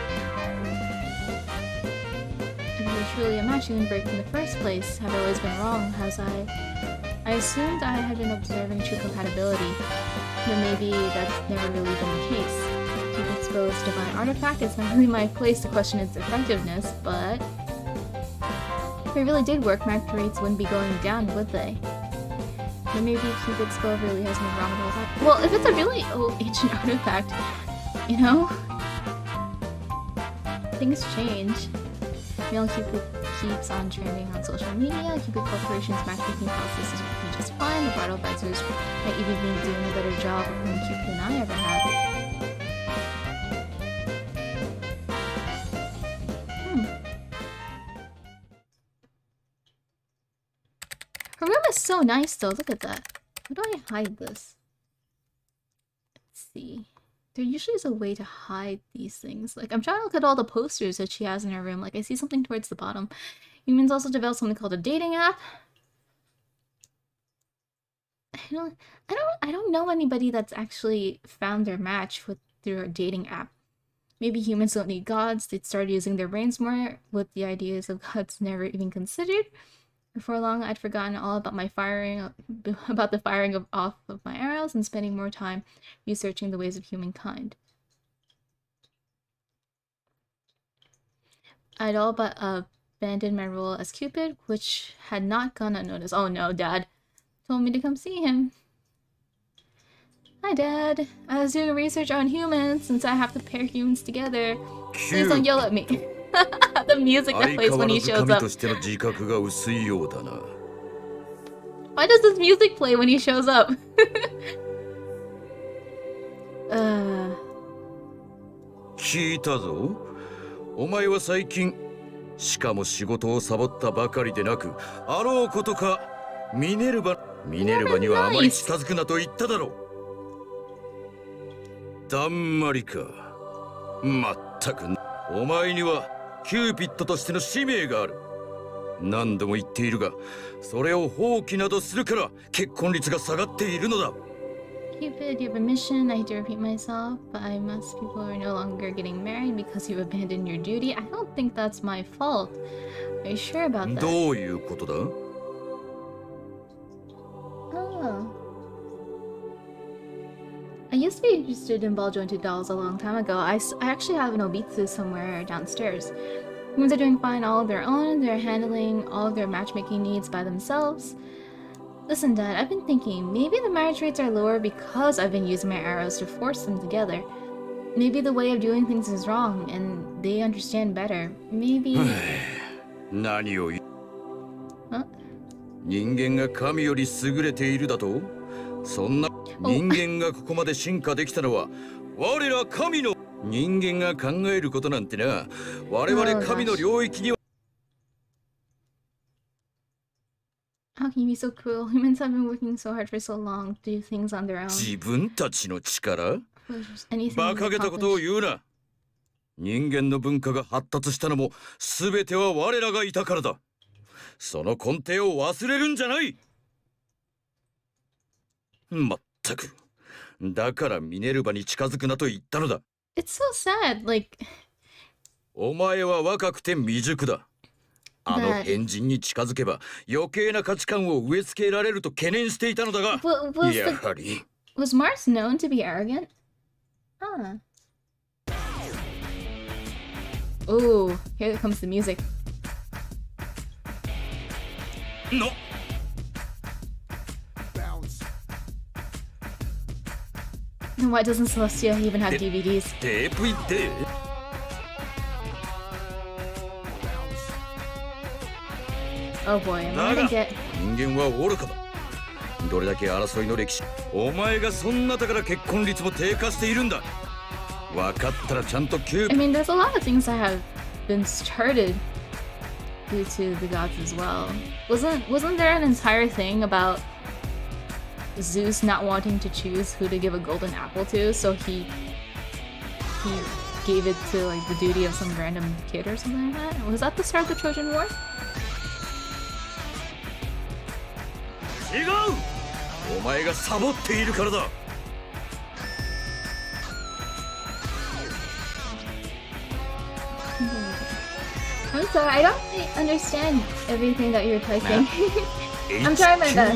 [SPEAKER 1] If it was truly a match, you wouldn't break in the first place. Have I always been wrong? I assumed I had been observing true compatibility, but maybe that's never really been the case. To expose divine artifact, it's not really my place to question its effectiveness, but if it really did work, match rates wouldn't be going down, would they? Or maybe Cupid's skull really has no wrong with that. Well, if it's a really old ancient artifact, you know? Things change. Male Cupid keeps on trending on social media. Cupid Corporation's matchmaking process is working just fine. The bridal advisors might even be doing a better job than Cupid and I ever had. Her room is so nice though, look at that. How do I hide this? Let's see. There usually is a way to hide these things. Like, I'm trying to look at all the posters that she has in her room. Like, I see something towards the bottom. Humans also developed something called a dating app. I don't know anybody that's actually found their match with through a dating app. Maybe humans don't need gods. They'd start using their brains more with the ideas of gods never even considered. Before long, I'd forgotten all about about the firing off of my arrows and spending more time researching the ways of humankind. I'd all but abandoned my role as Cupid, which had not gone unnoticed. Oh no, Dad told me to come see him. Hi, Dad. I was doing research on humans since I have to pair humans together. Please don't yell at me. The music that plays when he shows up. Why does this music play when he shows up?
[SPEAKER 5] 聞いたぞ。お前は最近、しかも仕事をサボったばかりでなく、あろうことかミネルバにはあまり近づくなと言っただろう。だんまりか。まったく、お前にはキューピッドとしての使命がある。何度も言っているが、それを放棄などするから結婚率が下がっているのだ。
[SPEAKER 1] Cupid, you have a mission. I hate to repeat myself, but people are no longer getting married because you abandoned your duty. I don't think that's my fault. Are you sure about that?
[SPEAKER 5] どういうことだ?
[SPEAKER 1] Oh. I used to be interested in ball jointed dolls a long time ago. I actually have an Obitsu somewhere downstairs. Humans are doing fine all of their own. They're handling all of their matchmaking needs by themselves. Listen, Dad, I've been thinking, maybe the marriage rates are lower because I've been using my arrows to force them together. Maybe the way of doing things is wrong, and they understand better. Maybe...
[SPEAKER 5] 何を言う?
[SPEAKER 1] Huh?
[SPEAKER 5] 人間が神より優れているだと? そんな人間がここまで進化できたのは我ら神の人間が考えることなんてな我々神の領域には
[SPEAKER 1] How can you be so cruel? Humans have been working so hard for so long to do things on their own.
[SPEAKER 5] 自分たちの力?
[SPEAKER 1] Anything
[SPEAKER 5] 馬鹿げたことを言うな。人間の文化が発達したのも全ては我らがいたからだ。その根底を忘れるんじゃない。まったく。だからミネルヴァに近づくなと言ったのだ。
[SPEAKER 1] It's so sad, like...
[SPEAKER 5] お前は若くて未熟だ。あの変人に近づけば余計な価値観を植え付けられると懸念していたのだが、やはり。
[SPEAKER 1] Was Mars known to be arrogant? Huh. Ooh, here comes the music.
[SPEAKER 5] No.
[SPEAKER 1] Then why doesn't Celestia even have DVDs? Oh boy, am I gonna get...
[SPEAKER 5] 人間は愚かだ。どれだけ争いの歴史、お前がそんなだから結婚率も低下しているんだ。分かったらちゃんと9
[SPEAKER 1] I mean, there's a lot of things that have been started due to the gods as well. Wasn't there an entire thing about Zeus not wanting to choose who to give a golden apple to, so he gave it to like the duty of some random kid or something like that? Was that the start of the Trojan War?
[SPEAKER 5] 違う! お前がサボっているからだ。
[SPEAKER 1] I'm sorry, I don't really understand everything that you're typing. I'm trying my best.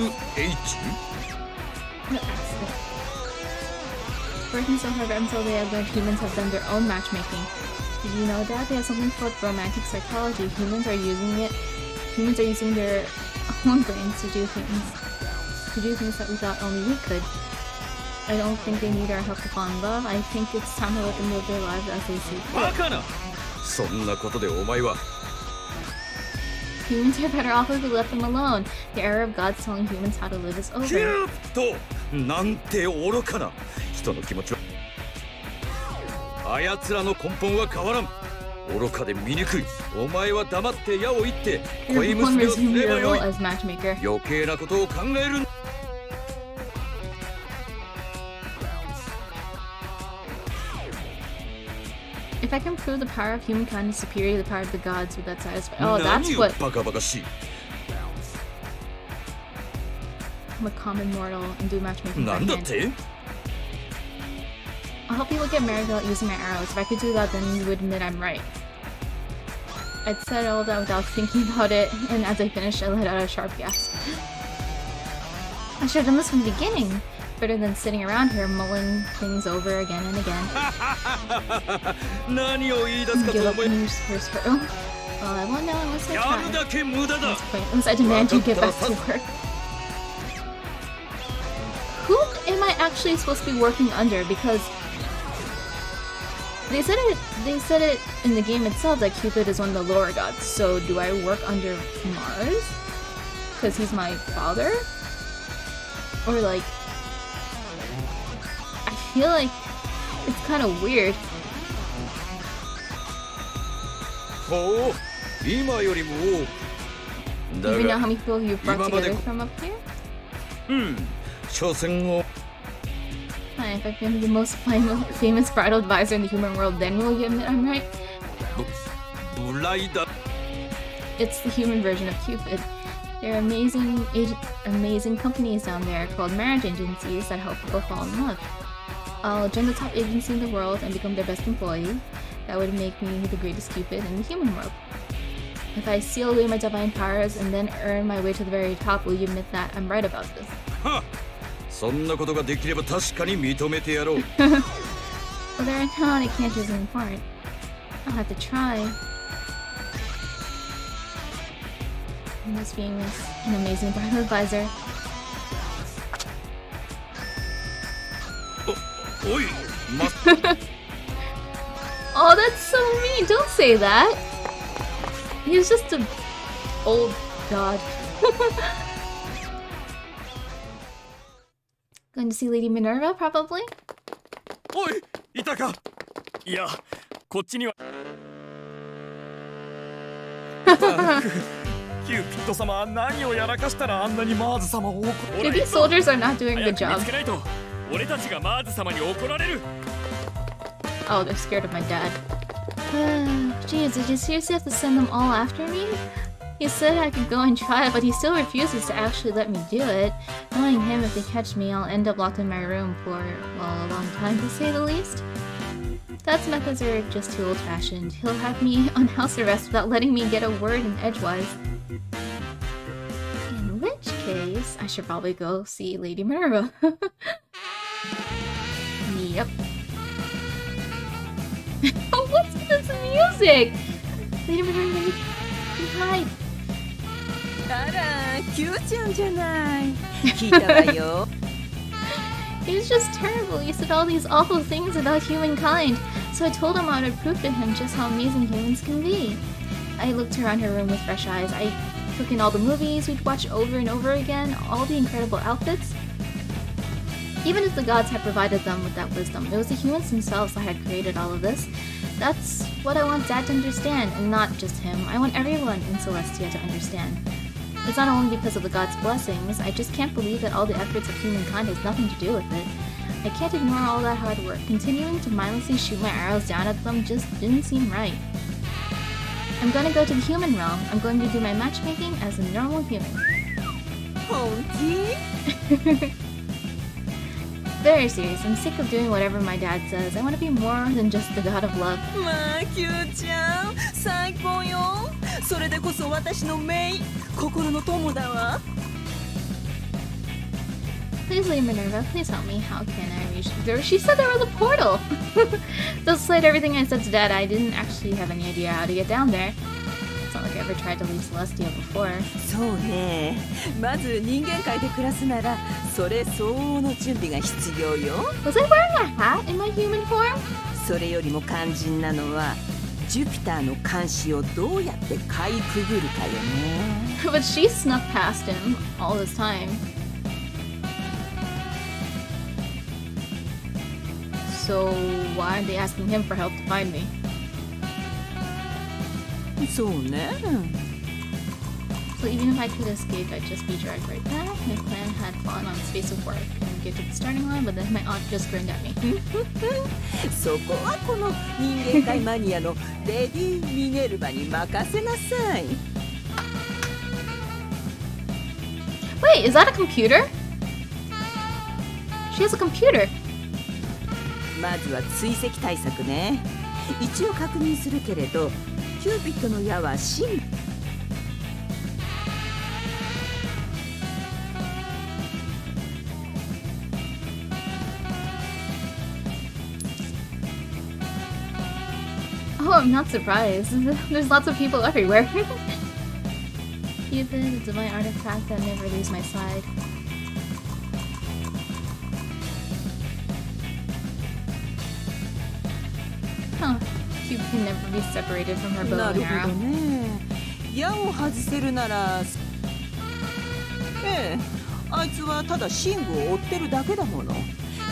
[SPEAKER 1] Working so hard until they have learned humans have done their own matchmaking. Did you know that? They have something called romantic psychology. Humans are using their own brains to do things that we thought only we could. I don't think they need our help to fall in love. I think it's time to let them live their lives as they see fit.
[SPEAKER 5] バカな! そんなことでお前は
[SPEAKER 1] Humans are better off if we let them alone. The era of gods telling humans how to live is over.
[SPEAKER 5] キューピッド! なんて愚かな人の気持ちはあやつらの根本は変わらん愚かで醜いお前は黙って矢を射って恋娘をすればよい余計なことを考える
[SPEAKER 1] If I can prove the power of humankind is superior to the power of the gods, would that satisfy? Oh, that's what... become a common mortal and do matchmaking.
[SPEAKER 5] なんだっ
[SPEAKER 1] by hand.
[SPEAKER 5] て
[SPEAKER 1] I'll help people get married without using my arrows. If I could do that, then you would admit I'm right. I'd said all that without thinking about it, and as I finished, I let out a sharp gasp. I should have done this from the beginning. Better than sitting around here mulling things over again and again.
[SPEAKER 5] 何を言い出すか
[SPEAKER 1] Give
[SPEAKER 5] と
[SPEAKER 1] up
[SPEAKER 5] 思い
[SPEAKER 1] when you're first for well, I won't know unless I
[SPEAKER 5] やる
[SPEAKER 1] try.
[SPEAKER 5] だけ無駄だ
[SPEAKER 1] That's pointless. I demand you get back to work. Who am I actually supposed to be working under? Because they said it in the game itself that Cupid is one of the lower gods. So do I work under Mars? Because he's my father? Or like, I feel like it's kind of weird.
[SPEAKER 5] ほう今よりも多く
[SPEAKER 1] Do you
[SPEAKER 5] だ
[SPEAKER 1] know how
[SPEAKER 5] が
[SPEAKER 1] many people you've brought
[SPEAKER 5] 今まで
[SPEAKER 1] together from up here?
[SPEAKER 5] うん所詮を
[SPEAKER 1] Hi, if I've been the most famous bridal advisor in the human world, then will you admit I'm right?
[SPEAKER 5] ブライダ
[SPEAKER 1] It's the human version of Cupid. There are amazing companies down there called marriage agencies that help people fall in love. I'll join the top agency in the world and become their best employee. That would make me the greatest Cupid in the human world. If I seal away my divine powers and then earn my way to the very top, will you admit that I'm right about this?
[SPEAKER 5] はそんなことができれば確かに認めてやろう
[SPEAKER 1] Whether or not it can't isn't important. I'll have to try. I'm most famous and amazing bridal advisor.
[SPEAKER 5] おいま
[SPEAKER 1] Oh, that's so mean! Don't say that! He's just an old god. Going to see Lady Minerva, probably?
[SPEAKER 7] おいいたかいやこっちにはキューピッド様は何をやらかしたらあんなにマーズ様を怒
[SPEAKER 1] Maybe these soldiers are not doing a
[SPEAKER 7] 早
[SPEAKER 1] good
[SPEAKER 7] く見
[SPEAKER 1] job.
[SPEAKER 7] つけないと俺たちがマーズ様に怒られる
[SPEAKER 1] Oh, they're scared of my dad. Jeez, did you seriously have to send them all after me? He said I could go and try it, but he still refuses to actually let me do it. Knowing him, if they catch me, I'll end up locked in my room for, well, a long time to say the least. Dad's methods are just too old-fashioned. He'll have me on house arrest without letting me get a word in edgewise. In which case, I should probably go see Lady Minerva. Yep. What's this music? Lady Minerva, you hide.
[SPEAKER 6] あらキューちゃんじゃない聞いたわよ
[SPEAKER 1] He's just terrible. He said all these awful things about humankind. So I told him I would prove to him just how amazing humans can be. I looked around her room with fresh eyes. I took in all the movies we'd watched over and over again, all the incredible outfits. Even if the gods had provided them with that wisdom, it was the humans themselves that had created all of this. That's what I want Dad to understand, and not just him. I want everyone in Celestia to understand. It's not only because of the gods' blessings, I just can't believe that all the efforts of humankind has nothing to do with it. I can't ignore all that hard work. Continuing to mindlessly shoot my arrows down at them just didn't seem right. I'm gonna go to the human realm. I'm going to do my matchmaking as a normal human.
[SPEAKER 6] 本気
[SPEAKER 1] Very serious. I'm sick of doing whatever my dad says. I want to be more than just the god of love.
[SPEAKER 6] まあキューちゃん最高よそれでこそ私のメイン心の友だわ
[SPEAKER 1] Please, Lady Minerva, please help me. How can I reach there? She said there was a portal! Despite everything I said to Dad, I didn't actually have any idea how to get down there. It's not like I ever tried to leave Celestia before.
[SPEAKER 6] そうねまず人間界で暮らすならそれ相応の準備が必要よ
[SPEAKER 1] Was I wearing a hat in my human form?
[SPEAKER 6] それよりも肝心なのはジュピターの監視をどうやってかいくぐるかよね
[SPEAKER 1] But she snuck past him all this time. So why aren't they asking him for help to find me?
[SPEAKER 6] そうね
[SPEAKER 1] So even if I could escape, I'd just be dragged right back. My plan had fallen on its face of work and get to the starting line, but then my aunt just grinned at me.
[SPEAKER 6] そこはこの人間界マニアのレディ・ミネルヴァに任せなさい
[SPEAKER 1] Wait, is that a computer? She has a computer.
[SPEAKER 6] まずは追跡対策ね。一応確認するけれど、キューピッドの矢は真。
[SPEAKER 1] Oh, I'm not surprised. There's lots of people everywhere. Cupid, a divine artifact that never leaves my side. Huh. Cupid can never be separated from her bow
[SPEAKER 6] な
[SPEAKER 1] and
[SPEAKER 6] るほど
[SPEAKER 1] arrow.
[SPEAKER 6] ね。矢を外せるなら、ええ、あいつはただシングを追ってるだけだもの。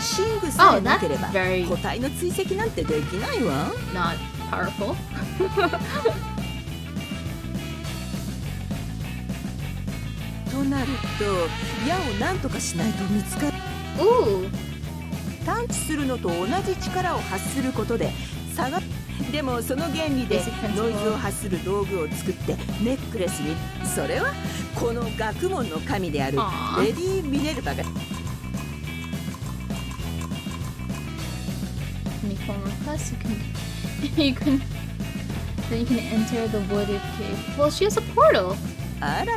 [SPEAKER 6] シングさえなければ
[SPEAKER 1] Oh, that's very-
[SPEAKER 6] 個体の追跡なんてできないわ。
[SPEAKER 1] Not powerful.
[SPEAKER 6] となると矢を何とかしないと見つかる。
[SPEAKER 1] Ooh.
[SPEAKER 6] 探知するのと同じ力を発することで差が。でもその原理で
[SPEAKER 1] Basic principle.
[SPEAKER 6] ノイズを発する道具を作ってネックレスに。それはこの学問の神である
[SPEAKER 1] Aw.
[SPEAKER 6] レディ・ミネルヴァが。
[SPEAKER 1] Make one request. You can. Then you can enter the wooded cave. Well, she has a portal.
[SPEAKER 6] あら、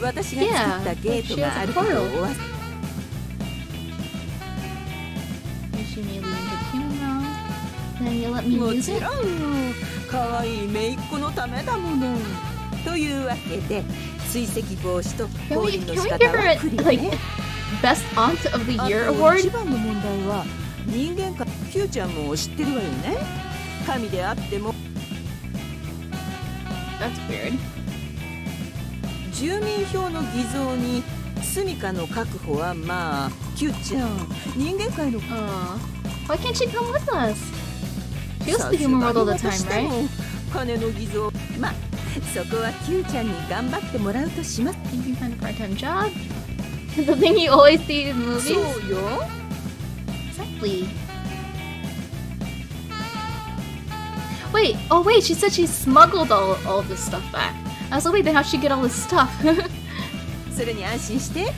[SPEAKER 6] 私が作ったゲートがあることをお忘れ。
[SPEAKER 1] You should me leaving the camera. Then you'll let me
[SPEAKER 6] も
[SPEAKER 1] use
[SPEAKER 6] ち
[SPEAKER 1] it.
[SPEAKER 6] ろんよ。可愛い姪っ子のためだもの。というわけで追跡防止と
[SPEAKER 1] Can
[SPEAKER 6] 降
[SPEAKER 1] we
[SPEAKER 6] 臨の
[SPEAKER 1] can
[SPEAKER 6] 仕
[SPEAKER 1] we
[SPEAKER 6] 方
[SPEAKER 1] give her
[SPEAKER 6] は
[SPEAKER 1] a
[SPEAKER 6] クリア
[SPEAKER 1] like
[SPEAKER 6] ね。
[SPEAKER 1] best aunt of the
[SPEAKER 6] あ
[SPEAKER 1] year
[SPEAKER 6] と
[SPEAKER 1] award?
[SPEAKER 6] 一番の問題は人間か。キューちゃんも知ってるわよね。神であっても
[SPEAKER 1] That's weird.
[SPEAKER 6] 住民票の偽造に住処の確保はまあキューちゃん人間界の
[SPEAKER 1] Why can't she come with us? She goes to the human world all the time,
[SPEAKER 6] さすが
[SPEAKER 1] right?
[SPEAKER 6] に私でも金の偽造。まあそこはキューちゃんに頑張ってもらうとします。
[SPEAKER 1] Think you find a part-time job? The thing you always see in
[SPEAKER 6] そ
[SPEAKER 1] movies?
[SPEAKER 6] うよ。
[SPEAKER 1] Exactly. Wait, oh wait, she said she smuggled all this stuff back. I was like, wait, then how'd she get all this stuff?
[SPEAKER 6] それに安心して。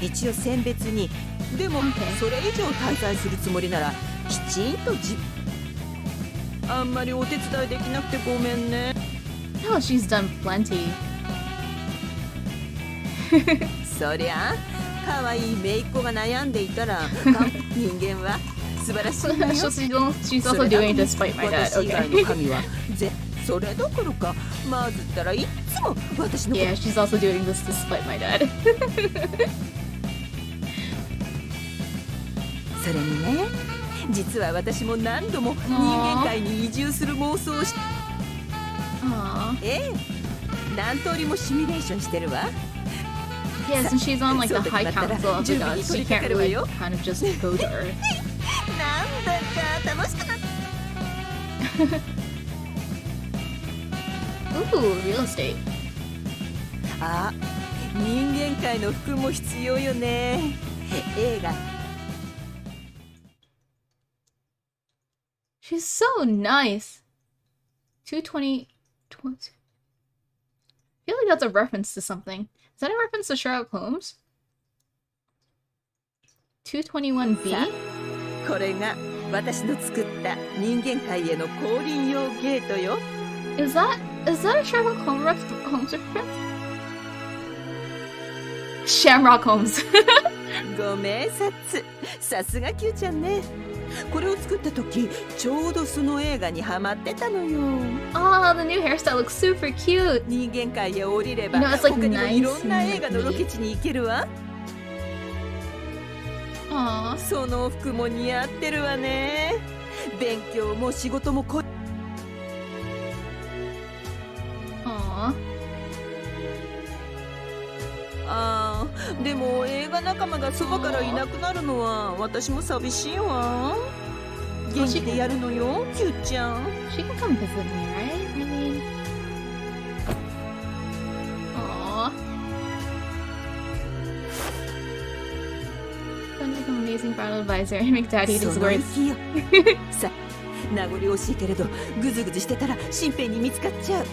[SPEAKER 6] 一応選別に。でも
[SPEAKER 1] Okay.
[SPEAKER 6] それ以上滞在するつもりならきちんとあんまりお手伝いできなくてごめんね。
[SPEAKER 1] No, she's done plenty.
[SPEAKER 6] そりゃ可愛い姪っ子が悩んでいたら人間は素晴らしいわよ。
[SPEAKER 1] She's also doing it to spite my dad.
[SPEAKER 6] 私以外
[SPEAKER 1] Okay.
[SPEAKER 6] の神はそれどころかまずったらいっつも私のこと
[SPEAKER 1] Yeah, she's also doing this to spite my dad.
[SPEAKER 6] それにね、実は私も何度も人間界に移住する妄想をし
[SPEAKER 1] Aww.
[SPEAKER 6] ええ、何通りもシミュレーションしてるわ。
[SPEAKER 1] Yeah, since she's on like the
[SPEAKER 6] So
[SPEAKER 1] high
[SPEAKER 6] the
[SPEAKER 1] council of the
[SPEAKER 6] Jubilee
[SPEAKER 1] gods, she can't really
[SPEAKER 6] Torikakarwa yo.
[SPEAKER 1] kind of just go to Earth.
[SPEAKER 6] なんだか楽しくなっ
[SPEAKER 1] Ooh, real estate.
[SPEAKER 6] あ、人間界の服も必要よね。映画
[SPEAKER 1] She's so nice. 220. I feel like that's a reference to something. Is that a reference to Sherlock Holmes? 221B?
[SPEAKER 6] これが私の作った人間界への降臨用ゲートよ。
[SPEAKER 1] Is that a Sherlock Holmes reference? Shamrock Holmes.
[SPEAKER 6] ご明察。さすがキューちゃんね。これを作った時ちょうどその映画にハマってたのよ。
[SPEAKER 1] Oh, the new hairstyle looks super cute.
[SPEAKER 6] 人間界へ降りれば
[SPEAKER 1] You know, it's like
[SPEAKER 6] 他にも
[SPEAKER 1] nice
[SPEAKER 6] いろんな映画の
[SPEAKER 1] and
[SPEAKER 6] ロケ地に行けるわ。
[SPEAKER 1] Aw.
[SPEAKER 6] その服も似合ってるわね。勉強も仕事も
[SPEAKER 1] Aw.
[SPEAKER 6] あーでも映画仲間がそばからいなくなるのは私も寂しいわ。元気でやるのよ、キューちゃん。
[SPEAKER 1] She can come visit me, right? I mean... Aww. Gonna become an amazing final advisor and make Daddy eat
[SPEAKER 6] そ
[SPEAKER 1] his
[SPEAKER 6] の
[SPEAKER 1] words.
[SPEAKER 6] 息よさ名残惜しいけれどぐずぐずしてたら身辺に見つかっちゃう。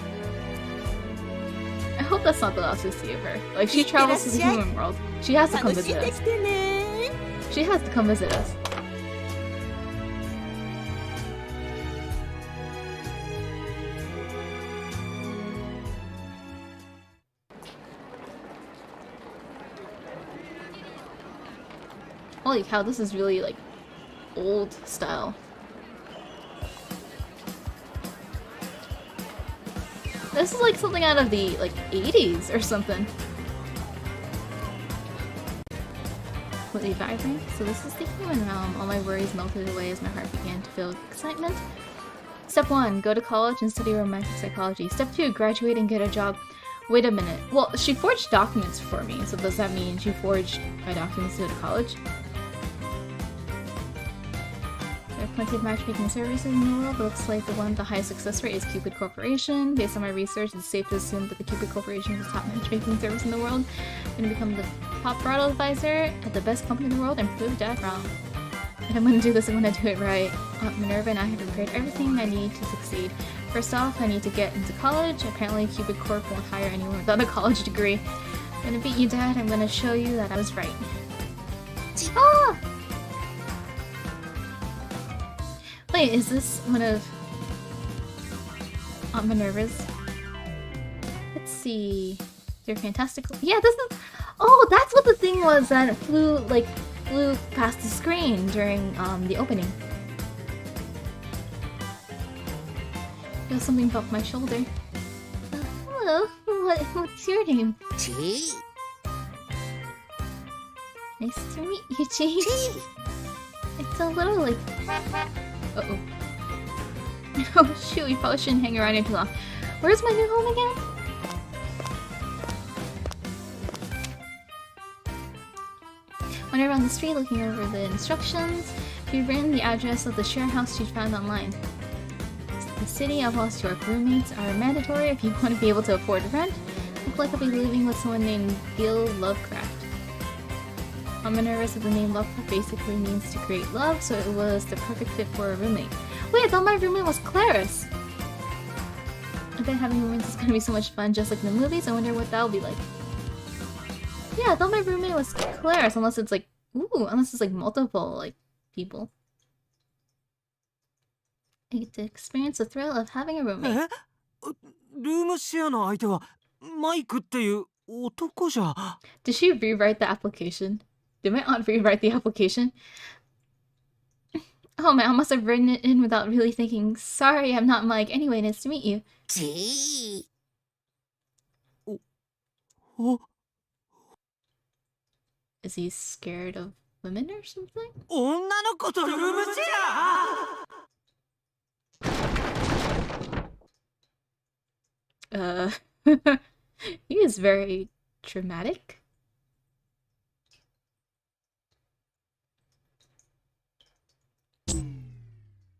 [SPEAKER 1] I hope that's not the last we see of her. Like, she travels to the human world. She has to come
[SPEAKER 6] 楽しん
[SPEAKER 1] visit
[SPEAKER 6] で
[SPEAKER 1] us.
[SPEAKER 6] きてね。
[SPEAKER 1] She has to come visit us. Holy cow, this is really like old style. This is like something out of the like 80s or something. Completely vibrant. So this is the human realm. All my worries melted away as my heart began to fill with excitement. Step 1, go to college and study romantic psychology. Step 2, graduate and get a job. Wait a minute. Well, she forged documents for me, so does that mean she forged my documents to go to college? There are plenty of matchmaking services in the world, but looks like the one with the highest success rate is Cupid Corporation. Based on my research, it's safe to assume that the Cupid Corporation is the top matchmaking service in the world. I'm gonna become the top bridal advisor at the best company in the world and prove that wrong. If I'm gonna do this, I'm gonna do it right. Minerva and I have prepared everything I need to succeed. First off, I need to get into college. Apparently, Cupid Corp won't hire anyone without a college degree. I'm gonna beat you, Dad. I'm gonna show you that I was right. Ah! Wait, is this one of Aunt Minerva's? Let's see. They're fantastical. Yeah, this is. Oh, that's what the thing was that flew past the screen during the opening. Feel something bumped my shoulder. Hello. What's your name?
[SPEAKER 8] Chi.
[SPEAKER 1] Nice to meet you, Chi. It's a little like. Uh-oh. Oh shoot, we probably shouldn't hang around here too long. Where's my new home again? Went around the street looking over the instructions. We've written the address of the share house you found online. The city of Lost York. Roommates are mandatory if you want to be able to afford rent. Look like I'll be living with someone named Gil Lovecraft. I'm nervous that the name Lovecraft basically means to create love, so it was the perfect fit for a roommate. Wait, I thought my roommate was Clarice! I bet having roommates is gonna be so much fun, just like in the movies. I wonder what that'll be like. Yeah, I thought my roommate was Clarice, unless it's like, unless it's like multiple, like, people. I get to experience the thrill of having a roommate.
[SPEAKER 2] ルームシェアの相手はマイクっていう男じゃ。
[SPEAKER 1] Did she rewrite the application? Did my aunt rewrite the application? Oh man, I must have written it in without really thinking. Sorry, I'm not Mike. Anyway, nice to meet you.
[SPEAKER 8] Chi.
[SPEAKER 1] Is he scared of women or something?
[SPEAKER 2] 女の子とルームシェア。
[SPEAKER 1] He is very traumatic.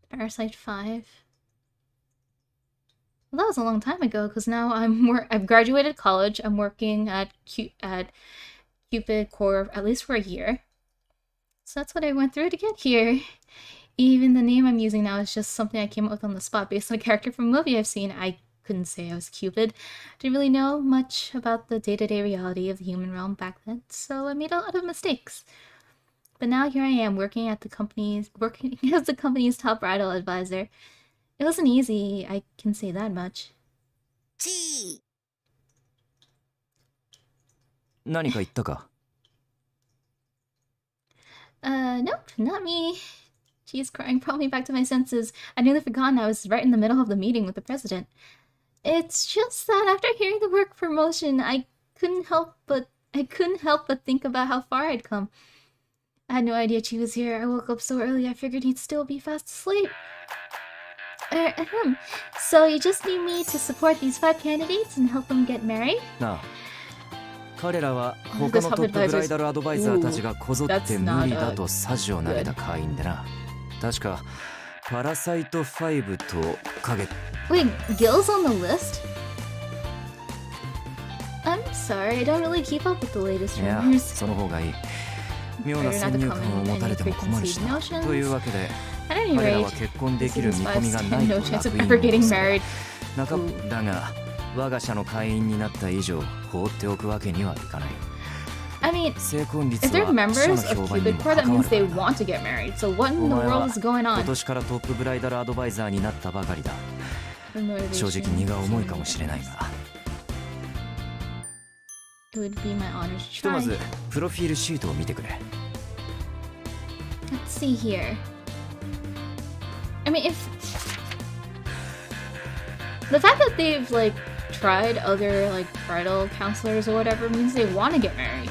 [SPEAKER 1] Parasite 5. Well, that was a long time ago, because now I've graduated college. I'm working at Cupid Corp at least for a year. So that's what I went through to get here. Even the name I'm using now is just something I came up with on the spot based on a character from a movie I've seen. I couldn't say I was Cupid. Didn't really know much about the day-to-day reality of the human realm back then, so I made a lot of mistakes. But now here I am working as the company's top bridal advisor. It wasn't easy, I can say that much.
[SPEAKER 8] Chi.
[SPEAKER 3] 何か言ったか
[SPEAKER 1] Nope, not me. She's crying, brought me back to my senses. I'd nearly forgotten I was right in the middle of the meeting with the president. It's just that after hearing the work promotion, I couldn't help but think about how far I'd come. I had no idea she was here. I woke up so early I figured he'd still be fast asleep. So you just need me to support these 5 candidates and help them get married?
[SPEAKER 3] なあ彼らは他のトップブライダルアドバイザーたちがこぞって無理だとサジを投げた会員でな確かパラサイト5と影
[SPEAKER 1] Wait, Gil's on the list? I'm sorry, I don't really keep up with the latest
[SPEAKER 3] いや
[SPEAKER 1] rumors.
[SPEAKER 3] その方がいい妙な先入観を持たれても困るしなというわけで
[SPEAKER 1] At any
[SPEAKER 3] 彼ら
[SPEAKER 1] rate,
[SPEAKER 3] は結婚できる
[SPEAKER 1] these
[SPEAKER 3] 見込みがない
[SPEAKER 1] no
[SPEAKER 3] と
[SPEAKER 1] chance of
[SPEAKER 3] 楽
[SPEAKER 1] ever
[SPEAKER 3] 園
[SPEAKER 1] getting
[SPEAKER 3] を
[SPEAKER 1] married.
[SPEAKER 3] だが我が社の会員になった以上放っておくわけにはいかない
[SPEAKER 1] I mean,
[SPEAKER 3] 成婚率
[SPEAKER 1] if they're
[SPEAKER 3] は
[SPEAKER 1] members
[SPEAKER 3] 社の
[SPEAKER 1] of
[SPEAKER 3] 評判に
[SPEAKER 1] Cupid
[SPEAKER 3] も
[SPEAKER 1] Core, that
[SPEAKER 3] 関わ
[SPEAKER 1] means
[SPEAKER 3] る
[SPEAKER 1] they
[SPEAKER 3] から
[SPEAKER 1] want to get married. So what in
[SPEAKER 3] お
[SPEAKER 1] the
[SPEAKER 3] 前
[SPEAKER 1] world
[SPEAKER 3] は
[SPEAKER 1] is going
[SPEAKER 3] 今
[SPEAKER 1] on?
[SPEAKER 3] 年からトップブライダルアドバイザーになったばかりだ。
[SPEAKER 1] The motivation
[SPEAKER 3] 正直荷が重いかもしれないが
[SPEAKER 1] It would be my honor to
[SPEAKER 3] ひとま
[SPEAKER 1] try.
[SPEAKER 3] ずプロフィールシートを見てくれ。
[SPEAKER 1] Let's see here. I mean, if the fact that they've like tried other like bridal counselors or whatever means they want to get married.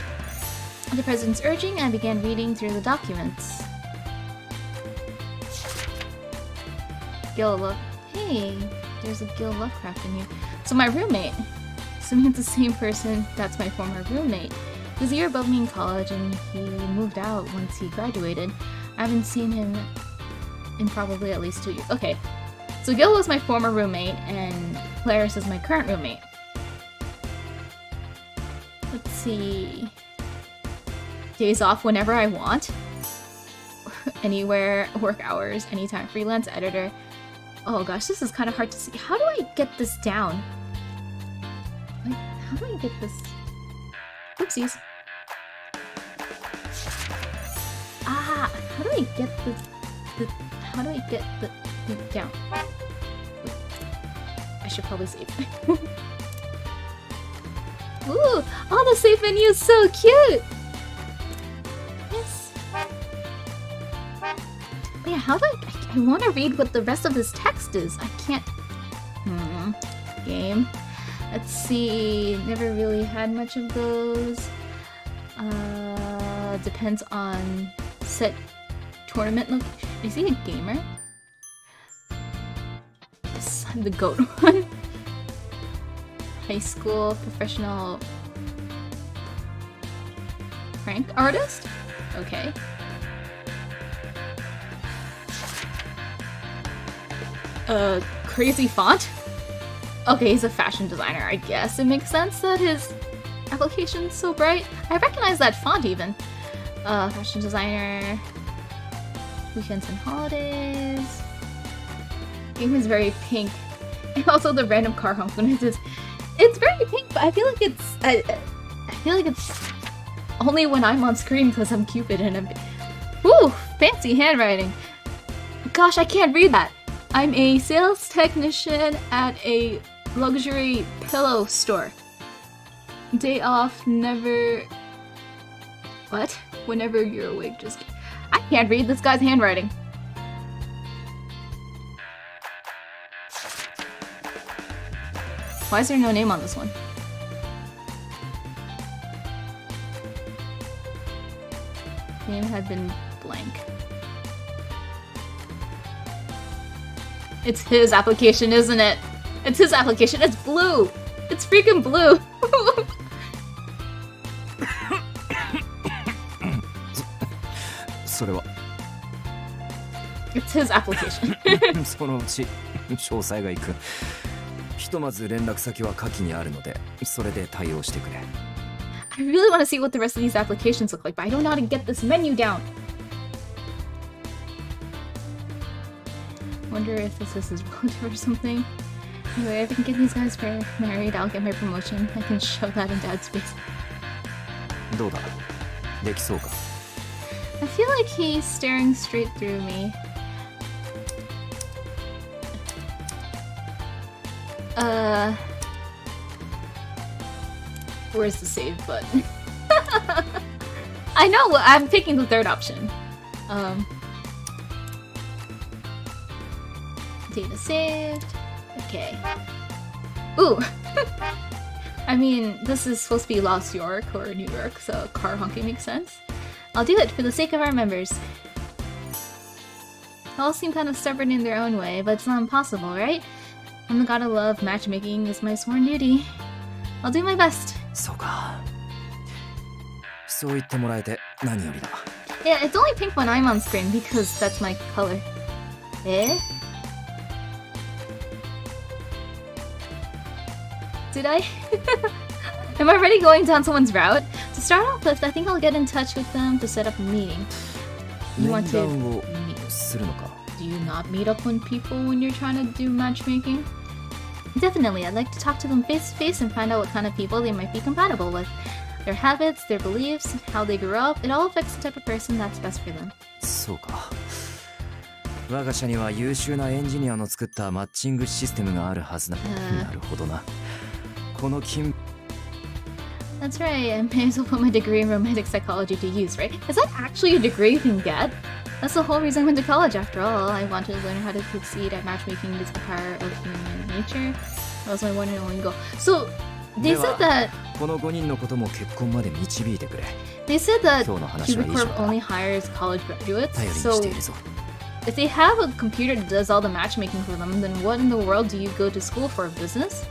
[SPEAKER 1] At the president's urging, I began reading through the documents. Gil Love. Hey, there's a Gil Lovecraft in here. So my roommate. Assuming it's the same person, that's my former roommate. He was a year above me in college and he moved out once he graduated. I haven't seen him in probably at least 2 years. Okay, so Gil was my former roommate and Clarice is my current roommate. Let's see. Days off whenever I want. Anywhere, work hours, anytime, freelance editor. Oh gosh, this is kind of hard to see. How do I get this down? Like, how do I get this? Oopsies. Ah, how do I get how do I get the down? I should probably save. Ooh, oh, the save menu is so cute! Yes. But yeah, how do I want to read what the rest of this text is. I can't. Game. Let's see. Never really had much of those. Depends on set tournament look. Is he a gamer? Yes, I'm the goat one. High school professional prank artist? Okay. Crazy font? Okay, he's a fashion designer, I guess. It makes sense that his application's so bright. I recognize that font even. Fashion designer. Weekends and holidays. Game is very pink. And also the random car honk when it's very pink, but I feel like I feel like it's only when I'm on screen because I'm Cupid and I'm... Woo! Fancy handwriting. Gosh, I can't read that. I'm a sales technician at a luxury pillow store. Day off, never... What? Whenever you're awake, just... I can't read this guy's handwriting. Why is there no name on this one? Name had been blank. It's his application, isn't it? It's his application. It's blue. It's freaking blue.
[SPEAKER 3] それは
[SPEAKER 1] It's his application.
[SPEAKER 3] そのうち詳細がいく。ひとまず連絡先は下記にあるので、それで対応してくれ。
[SPEAKER 1] I really want to see what the rest of these applications look like, but I don't know how to get this menu down. Wonder if this is his relative or something. Anyway, if I can get these guys married, I'll get my promotion. I can shove that in Dad's face.
[SPEAKER 3] どうだ？できそうか？
[SPEAKER 1] I feel like he's staring straight through me. Where's the save button? I know, I'm picking the third option. Data saved. Okay. Ooh! I mean, this is supposed to be Lost York or New York, so car honking makes sense. I'll do it for the sake of our members. They all seem kind of stubborn in their own way, but it's not impossible, right? I'm the god of love, matchmaking is my sworn duty. I'll do my best.
[SPEAKER 3] そうか。そう言ってもらえて何よりだ。
[SPEAKER 1] Yeah, it's only pink when I'm on screen because that's my color. Eh? Did I? Am I already going down someone's route? To start off with, I think I'll get in touch with them to set up a meeting. You want to
[SPEAKER 3] 面談を
[SPEAKER 1] meet?
[SPEAKER 3] するのか。
[SPEAKER 1] Do you not meet up with people when you're trying to do matchmaking? Definitely, I'd like to talk to them face to face and find out what kind of people they might be compatible with. Their habits, their beliefs, how they grew up, it all affects the type of person that's best for them.
[SPEAKER 3] そうか。我が社には優秀なエンジニアの作ったマッチングシステムがあるはずだ。なるほどな。この勤
[SPEAKER 1] That's right, I may as well put my degree in romantic psychology to use, right? Is that actually a degree you can get? That's the whole reason I went to college after all. I wanted to learn how to succeed at matchmaking with the power of human nature. That was my one and only goal. So, they said that...
[SPEAKER 3] この5人のことも結婚まで導いてくれ。
[SPEAKER 1] They said that
[SPEAKER 3] 今日の話は
[SPEAKER 1] Cupid
[SPEAKER 3] 以上
[SPEAKER 1] Corp
[SPEAKER 3] だ。
[SPEAKER 1] only hires college graduates,
[SPEAKER 3] 頼りに
[SPEAKER 1] so
[SPEAKER 3] しているぞ。
[SPEAKER 1] if they have a computer that does all the matchmaking for them, then what in the world do you go to school for? Business?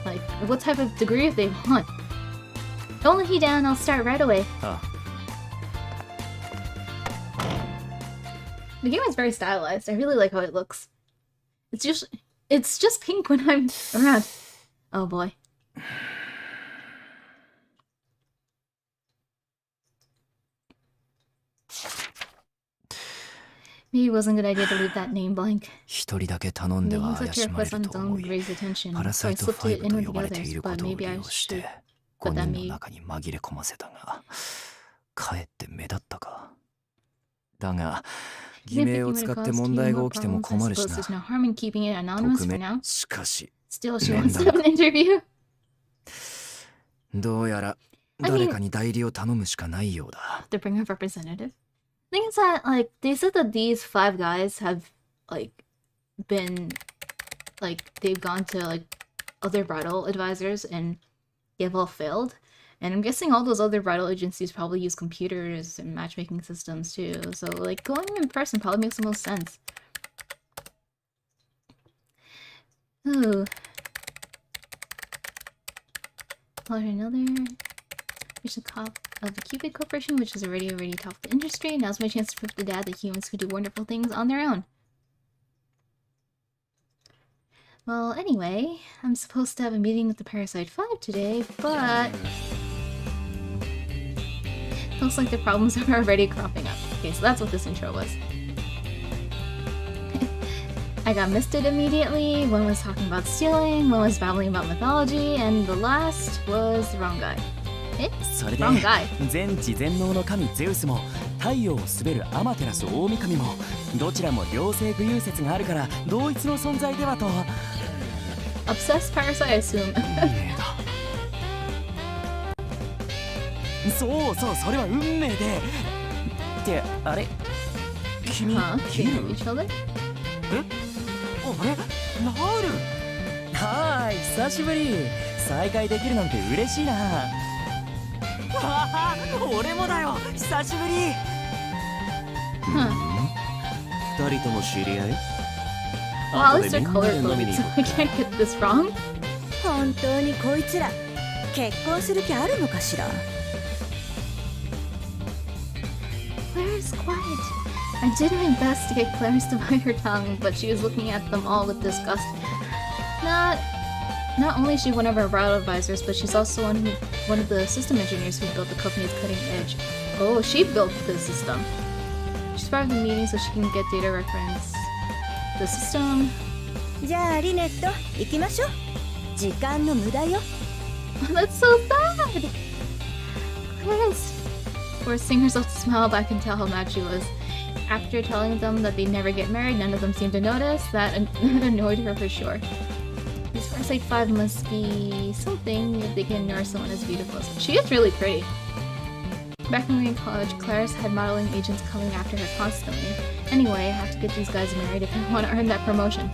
[SPEAKER 1] Like, what type of degree if they want? Don't let me down, I'll start right away.
[SPEAKER 3] ああ
[SPEAKER 1] The game is very stylized. I really like how it looks. It's just pink when I'm around. Oh boy. Maybe it wasn't a good idea to leave that name blank.
[SPEAKER 3] 一人だけ頼んで
[SPEAKER 1] Maybe
[SPEAKER 3] は
[SPEAKER 1] such
[SPEAKER 3] 怪し
[SPEAKER 1] a
[SPEAKER 3] まれ
[SPEAKER 1] request
[SPEAKER 3] る
[SPEAKER 1] on
[SPEAKER 3] と
[SPEAKER 1] its own
[SPEAKER 3] 思
[SPEAKER 1] would
[SPEAKER 3] い
[SPEAKER 1] raise attention,
[SPEAKER 3] パラ
[SPEAKER 1] so
[SPEAKER 3] サ
[SPEAKER 1] I
[SPEAKER 3] イト
[SPEAKER 1] slipped it
[SPEAKER 3] 5
[SPEAKER 1] in
[SPEAKER 3] と
[SPEAKER 1] with
[SPEAKER 3] 呼
[SPEAKER 1] the
[SPEAKER 3] ばれてい
[SPEAKER 1] others,
[SPEAKER 3] るこ
[SPEAKER 1] but
[SPEAKER 3] とを
[SPEAKER 1] maybe
[SPEAKER 3] 利
[SPEAKER 1] I
[SPEAKER 3] 用し
[SPEAKER 1] should.
[SPEAKER 3] て
[SPEAKER 1] But
[SPEAKER 3] 5
[SPEAKER 1] that
[SPEAKER 3] 人の
[SPEAKER 1] may...
[SPEAKER 3] 中に紛れ込ませたがかえって目立ったか。だが偽
[SPEAKER 1] Even
[SPEAKER 3] 名
[SPEAKER 1] if
[SPEAKER 3] を
[SPEAKER 1] you
[SPEAKER 3] 使
[SPEAKER 1] would
[SPEAKER 3] って
[SPEAKER 1] cause
[SPEAKER 3] 問
[SPEAKER 1] you
[SPEAKER 3] 題が
[SPEAKER 1] more
[SPEAKER 3] 起きても
[SPEAKER 1] problems, I
[SPEAKER 3] 困るし
[SPEAKER 1] suppose
[SPEAKER 3] な。
[SPEAKER 1] there's no harm in keeping it anonymous
[SPEAKER 3] 匿
[SPEAKER 1] for
[SPEAKER 3] 名
[SPEAKER 1] now.
[SPEAKER 3] しかし
[SPEAKER 1] Still, she
[SPEAKER 3] 面
[SPEAKER 1] wants
[SPEAKER 3] 談
[SPEAKER 1] to have an interview.
[SPEAKER 3] どうやら誰かに代理を頼むしかないようだ。
[SPEAKER 1] To bring a representative. Thing is that, like, they said that these 5 guys have, like, been, like, they've gone to, like, other bridal advisors and they've all failed. And I'm guessing all those other bridal agencies probably use computers and matchmaking systems too. So, like, going in person probably makes the most sense. Ooh. Another. Here's a cop of the Cupid Corporation, which is already top of the industry. Now's my chance to prove to Dad that humans could do wonderful things on their own. Well, anyway, I'm supposed to have a meeting with the Parasite 5 today, but... looks like the problems are already cropping up. Okay, so that's what this intro was. I got misted immediately, one was talking about stealing, one was babbling about mythology, and the last was the wrong guy. Eh?
[SPEAKER 7] それで
[SPEAKER 1] Wrong guy.
[SPEAKER 7] 全知全能の神ゼウスも太陽を滑るアマテラス大神もどちらも両性具有説があるから同一の存在ではと
[SPEAKER 1] Obsessed Parasite, I assume.
[SPEAKER 7] 運命だそうそうそれは運命でってあれ君
[SPEAKER 1] Huh?
[SPEAKER 7] キ
[SPEAKER 1] They
[SPEAKER 7] ル
[SPEAKER 1] know each other?
[SPEAKER 7] あれナールはーい久しぶり再会できるなんて嬉しいなあ俺もだよ久しぶり
[SPEAKER 1] Huh.
[SPEAKER 3] 二人とも知り合い
[SPEAKER 1] Well, at least they're color-coded, so I can't get this wrong.
[SPEAKER 4] 本当にこいつら結婚する気あるのかしら。
[SPEAKER 1] Claire's quiet. I did my best to get Claire's to bite her tongue, but she was looking at them all with disgust. Not only is she one of our bridal advisors, but she's also one of the system engineers who built the company's cutting edge. Oh, she built the system. She's part of the meeting so she can get data reference. The system.
[SPEAKER 4] じゃあリネット行きましょう。時間の無駄よ。
[SPEAKER 1] That's so sad! Claire's forcing herself to smile, but I can tell how mad she was. After telling them that they'd never get married, none of them seemed to notice. That annoyed her for sure. These Parasite 5 must be something if they can ignore someone as beautiful as her. She is really pretty. Back when we were in college, Claire's had modeling agents coming after her constantly. Anyway, I have to get these guys married if I want to earn that promotion.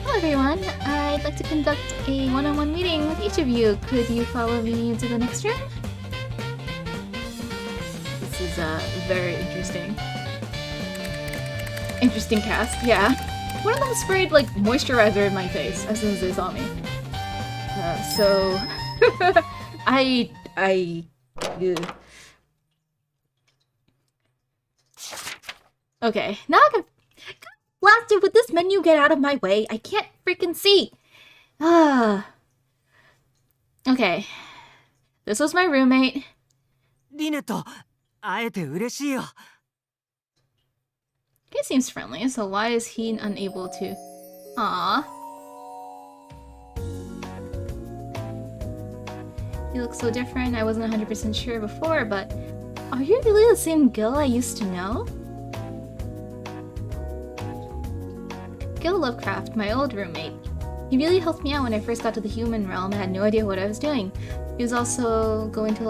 [SPEAKER 1] Hello everyone, I'd like to conduct a one-on-one meeting with each of you. Could you follow me into the next room? This is very interesting. Interesting cast, yeah. One of them sprayed like moisturizer in my face as soon as they saw me. So ugh. Okay, now I can blasted with this menu, get out of my way. I can't freaking see. Okay. This was my roommate.
[SPEAKER 2] リネット会えて嬉しいよ。
[SPEAKER 1] He seems friendly, so why is he unable to? Aww. You look so different. I wasn't 100% sure before, but are you really the same Gil I used to know? Gil Lovecraft, my old roommate. He really helped me out when I first got to the human realm. I had no idea what I was doing. He was also going to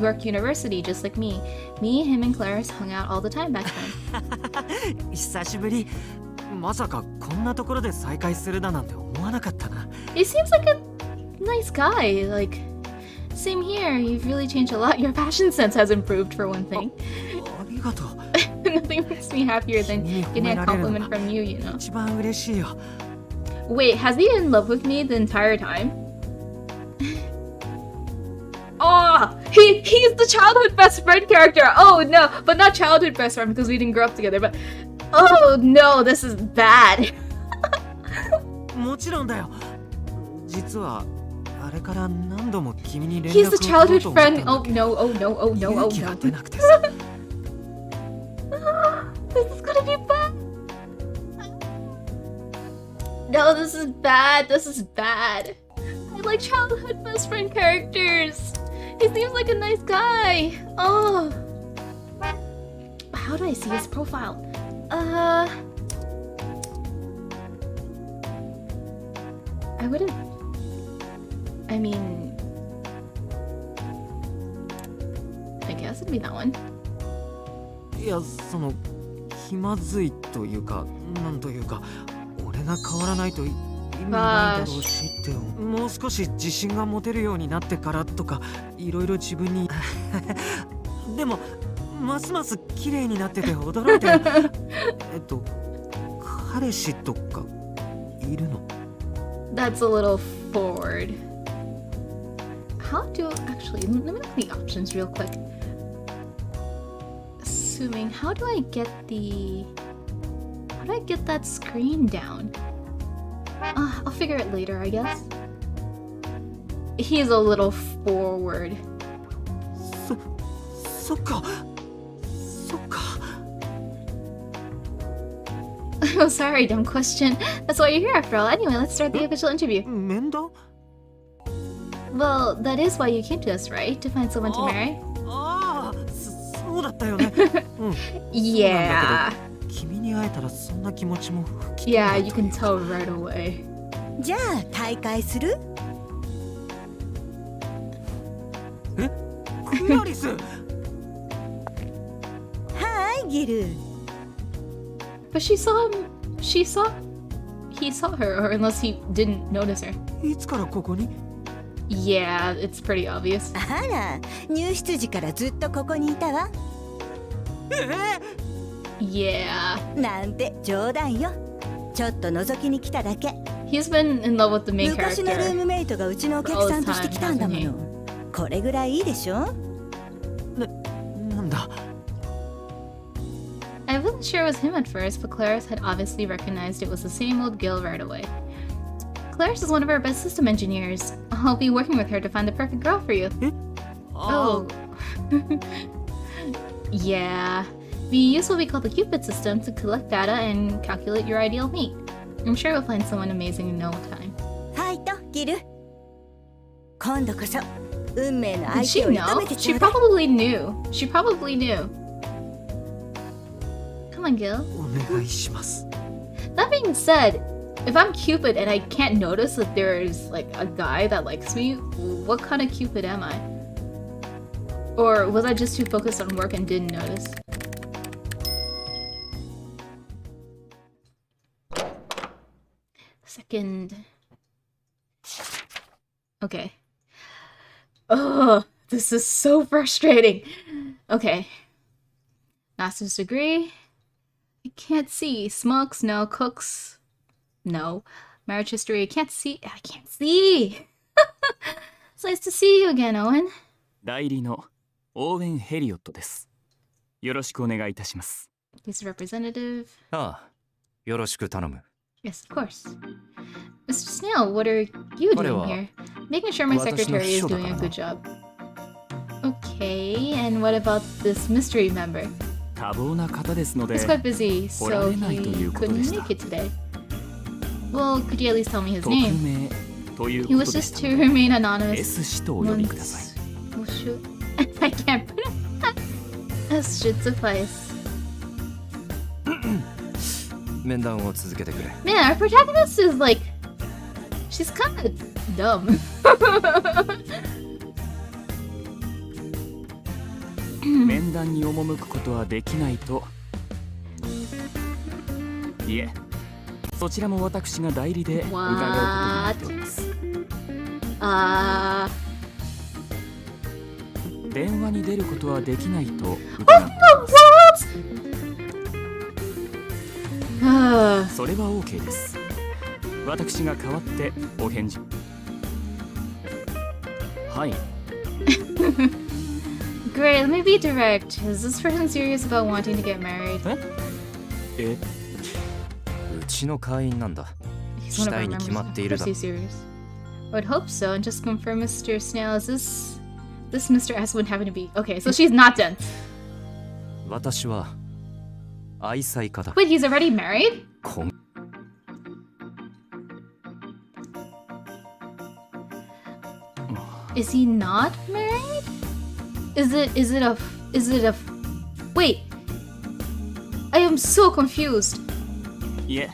[SPEAKER 1] York University, just like me. Me, him, and Clarice hung out all the time back then.
[SPEAKER 2] 久しぶり。まさかこんなところで再会するだなんて思わなかったな。
[SPEAKER 1] He seems like a nice guy. Like, same here. You've really changed a lot. Your fashion sense has improved, for one thing.
[SPEAKER 2] ありがとう。
[SPEAKER 1] Nothing makes me happier than getting a compliment from you, you know.
[SPEAKER 2] 一番嬉しいよ。
[SPEAKER 1] Wait, has he been in love with me the entire time? Oh, he's the childhood best friend character. Oh no, but not childhood best friend because we didn't grow up together. But oh no, this is bad.
[SPEAKER 2] もちろんだよ。実はあれから何度も君に連絡
[SPEAKER 1] He's
[SPEAKER 2] を
[SPEAKER 1] the
[SPEAKER 2] 取ろう
[SPEAKER 1] childhood
[SPEAKER 2] と思ったん
[SPEAKER 1] friend.
[SPEAKER 2] だ
[SPEAKER 1] Oh no, oh no, oh no, oh
[SPEAKER 2] 勇気が
[SPEAKER 1] no.
[SPEAKER 2] 出なくてさ。
[SPEAKER 1] This is gonna be bad. No, this is bad. This is bad. I like childhood best friend characters. He seems like a nice guy. Oh. How do I see his profile? I wouldn't. I mean, I guess it'd be that one.
[SPEAKER 2] いや、その気まずいというか、なんというか、俺が変わらないと意味ないだろうしって、もう少し自信が持てるようになってからとか、いろいろ自分に。でも、ますます綺麗になってて驚いて。彼氏とかいるの？
[SPEAKER 1] That's a little forward. How do actually? Let me look at the options real quick. Assuming, how do I get that screen down? I'll figure it later, I guess. He's a little forward.
[SPEAKER 2] そっか。
[SPEAKER 1] Oh, sorry, dumb question. That's why you're here after all. Anyway, let's start the official interview.
[SPEAKER 2] 面談？
[SPEAKER 1] Well, that is why you came to us, right? To find someone to marry?
[SPEAKER 2] ああ、そうだったよね。うん。
[SPEAKER 1] Yeah.
[SPEAKER 2] 君に会えたらそんな気持ちも吹き飛ん
[SPEAKER 1] Yeah,
[SPEAKER 2] だ
[SPEAKER 1] you can tell right away.
[SPEAKER 4] じゃあ大会する？
[SPEAKER 2] クラリス。
[SPEAKER 4] はいギル。
[SPEAKER 1] But he saw her, or unless he didn't notice her.
[SPEAKER 2] いつからここに？
[SPEAKER 1] Yeah, it's pretty obvious.
[SPEAKER 4] あら、入室時からずっとここにいたわ。
[SPEAKER 1] Yeah.
[SPEAKER 4] なんて冗談よ。ちょっと覗きに来ただけ。
[SPEAKER 1] He's been in love with the main
[SPEAKER 4] 昔のルー
[SPEAKER 1] character.
[SPEAKER 4] ムメイトがうちのお客さんとして来たんだもの。これぐらいいいでしょ？
[SPEAKER 2] なんだ。
[SPEAKER 1] I wasn't sure it was him at first, but Clarice had obviously recognized it was the same old Gil right away. Clarice is one of our best system engineers. I'll be working with her to find the perfect girl for you. Oh. Yeah. We use what we call the Cupid system to collect data and calculate your ideal mate. I'm sure we'll find someone amazing in no time.
[SPEAKER 4] ファイトギル。今度こそ運命の
[SPEAKER 1] Did
[SPEAKER 4] 相
[SPEAKER 1] she
[SPEAKER 4] 手を射止
[SPEAKER 1] know?
[SPEAKER 4] めてち
[SPEAKER 1] She
[SPEAKER 4] ょうだい。
[SPEAKER 1] probably knew. She probably knew. Come on, Gil.
[SPEAKER 2] お願いします。
[SPEAKER 1] That being said, if I'm Cupid and I can't notice that there's like a guy that likes me, what kind of Cupid am I? Or was I just too focused on work and didn't notice? Second. Okay. Ugh, this is so frustrating. Okay. Master's degree. I can't see. Smokes, no. Cooks, no. Marriage history, I can't see. It's nice to see you again, Owen.
[SPEAKER 7] 代理のオーウェン・ヘリオットです。よろしくお願いいたします。
[SPEAKER 1] He's a representative.
[SPEAKER 3] ああ、よろしく頼む。
[SPEAKER 1] Yes, of course. Mr. Snail, what are you doing
[SPEAKER 3] 彼は
[SPEAKER 1] here? Making sure my
[SPEAKER 3] 私の
[SPEAKER 1] secretary
[SPEAKER 3] 秘
[SPEAKER 1] is
[SPEAKER 3] 書だ
[SPEAKER 1] doing
[SPEAKER 3] から
[SPEAKER 1] a
[SPEAKER 3] な。
[SPEAKER 1] good job. Okay, and what about this mystery member?
[SPEAKER 7] 多忙な方ですので
[SPEAKER 1] He's quite busy,
[SPEAKER 7] おら
[SPEAKER 1] so
[SPEAKER 7] れないとい
[SPEAKER 1] he
[SPEAKER 7] うことで
[SPEAKER 1] couldn't
[SPEAKER 7] した。
[SPEAKER 1] make it today. Well, could you at least tell me his
[SPEAKER 7] 匿
[SPEAKER 1] name?
[SPEAKER 7] 名という
[SPEAKER 1] He
[SPEAKER 7] こ
[SPEAKER 1] was
[SPEAKER 7] とで
[SPEAKER 1] just
[SPEAKER 7] した
[SPEAKER 1] to
[SPEAKER 7] ので
[SPEAKER 1] remain anonymous.
[SPEAKER 7] S 氏とお呼びください。
[SPEAKER 1] Oh shoot. I can't put it. S should suffice.
[SPEAKER 3] 面談を続けてくれ。
[SPEAKER 1] Man, our protagonist is like. She's kind of dumb.
[SPEAKER 7] 面談に赴くことはできないと。いえ、そちらも私が代理で伺うことになっております。電話に出ることはできないと伺っています。それは OK です。私が代わってお返事。はい。
[SPEAKER 1] Great, let me be direct. Is this person serious about wanting to get married?
[SPEAKER 7] え、
[SPEAKER 3] うちの会員なんだ。
[SPEAKER 1] He's one of
[SPEAKER 3] した
[SPEAKER 1] our
[SPEAKER 3] いに
[SPEAKER 1] members.
[SPEAKER 3] 決まってい
[SPEAKER 1] Of
[SPEAKER 3] る
[SPEAKER 1] course
[SPEAKER 3] だろ。
[SPEAKER 1] he's serious. I would hope so. And just confirm, Mr. Snail, is this Mr. S would happen to be okay? So she's not dense.
[SPEAKER 3] 私は愛妻家だ。
[SPEAKER 1] Wait, he's already married?
[SPEAKER 3] こん
[SPEAKER 1] Is he not married? Is it a wait? I am so confused.
[SPEAKER 7] いえ、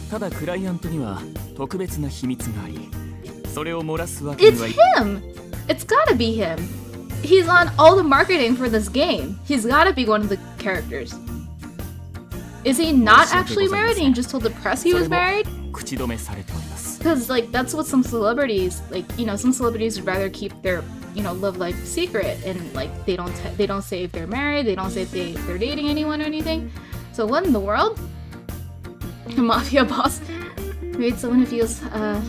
[SPEAKER 7] ただクライアントには特別な秘密があり、それを漏らすわけに
[SPEAKER 1] It's
[SPEAKER 7] はい
[SPEAKER 1] him. It's gotta be him. He's on all the marketing for this game. He's gotta be one of the characters. Is he not actually married and he just told the press he was married?
[SPEAKER 7] 口止めされております。
[SPEAKER 1] Because like that's what some celebrities like. You know, some celebrities would rather keep their love life secret and like they don't say if they're married. They don't say if they're dating anyone or anything. So what in the world? A mafia boss married someone who feels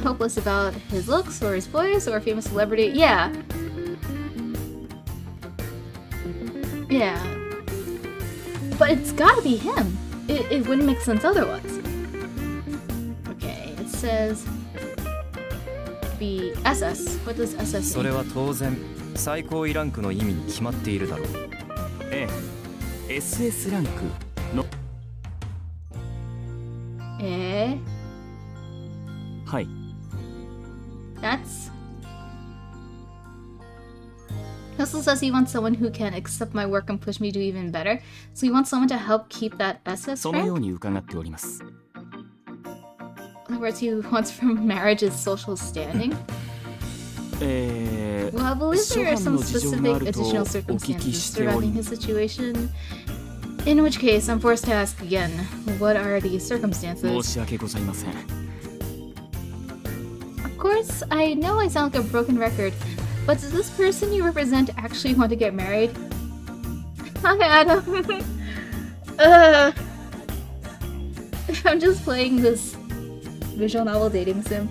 [SPEAKER 1] hopeless about his looks or his voice or a famous celebrity. Yeah. Yeah. But it's gotta be him. It wouldn't make sense otherwise. Okay, it says be SS. What does SS
[SPEAKER 3] それ
[SPEAKER 1] mean?
[SPEAKER 3] は当然最高位ランクの意味に決まっているだろう。
[SPEAKER 7] ええ、SS ランクの。はい。
[SPEAKER 1] That's. He also says he wants someone who can accept my work and push me to do even better. So he wants someone to help keep that SS
[SPEAKER 7] そのよ
[SPEAKER 1] rank?
[SPEAKER 7] うに伺っております。
[SPEAKER 1] In other words, he wants from marriage is social standing.
[SPEAKER 7] え
[SPEAKER 1] Well, I believe there are
[SPEAKER 7] 諸般
[SPEAKER 1] some
[SPEAKER 7] の事情があ
[SPEAKER 1] specific
[SPEAKER 7] ると
[SPEAKER 1] additional
[SPEAKER 7] お聞き
[SPEAKER 1] circumstances
[SPEAKER 7] しており
[SPEAKER 1] surrounding his situation. In which case, I'm forced to ask again, what are these
[SPEAKER 7] 申
[SPEAKER 1] circumstances?
[SPEAKER 7] し訳ございません。
[SPEAKER 1] Of course, I know I sound like a broken record, but does this person you represent actually want to get married? Hi, Adam. I'm just playing this visual novel dating sim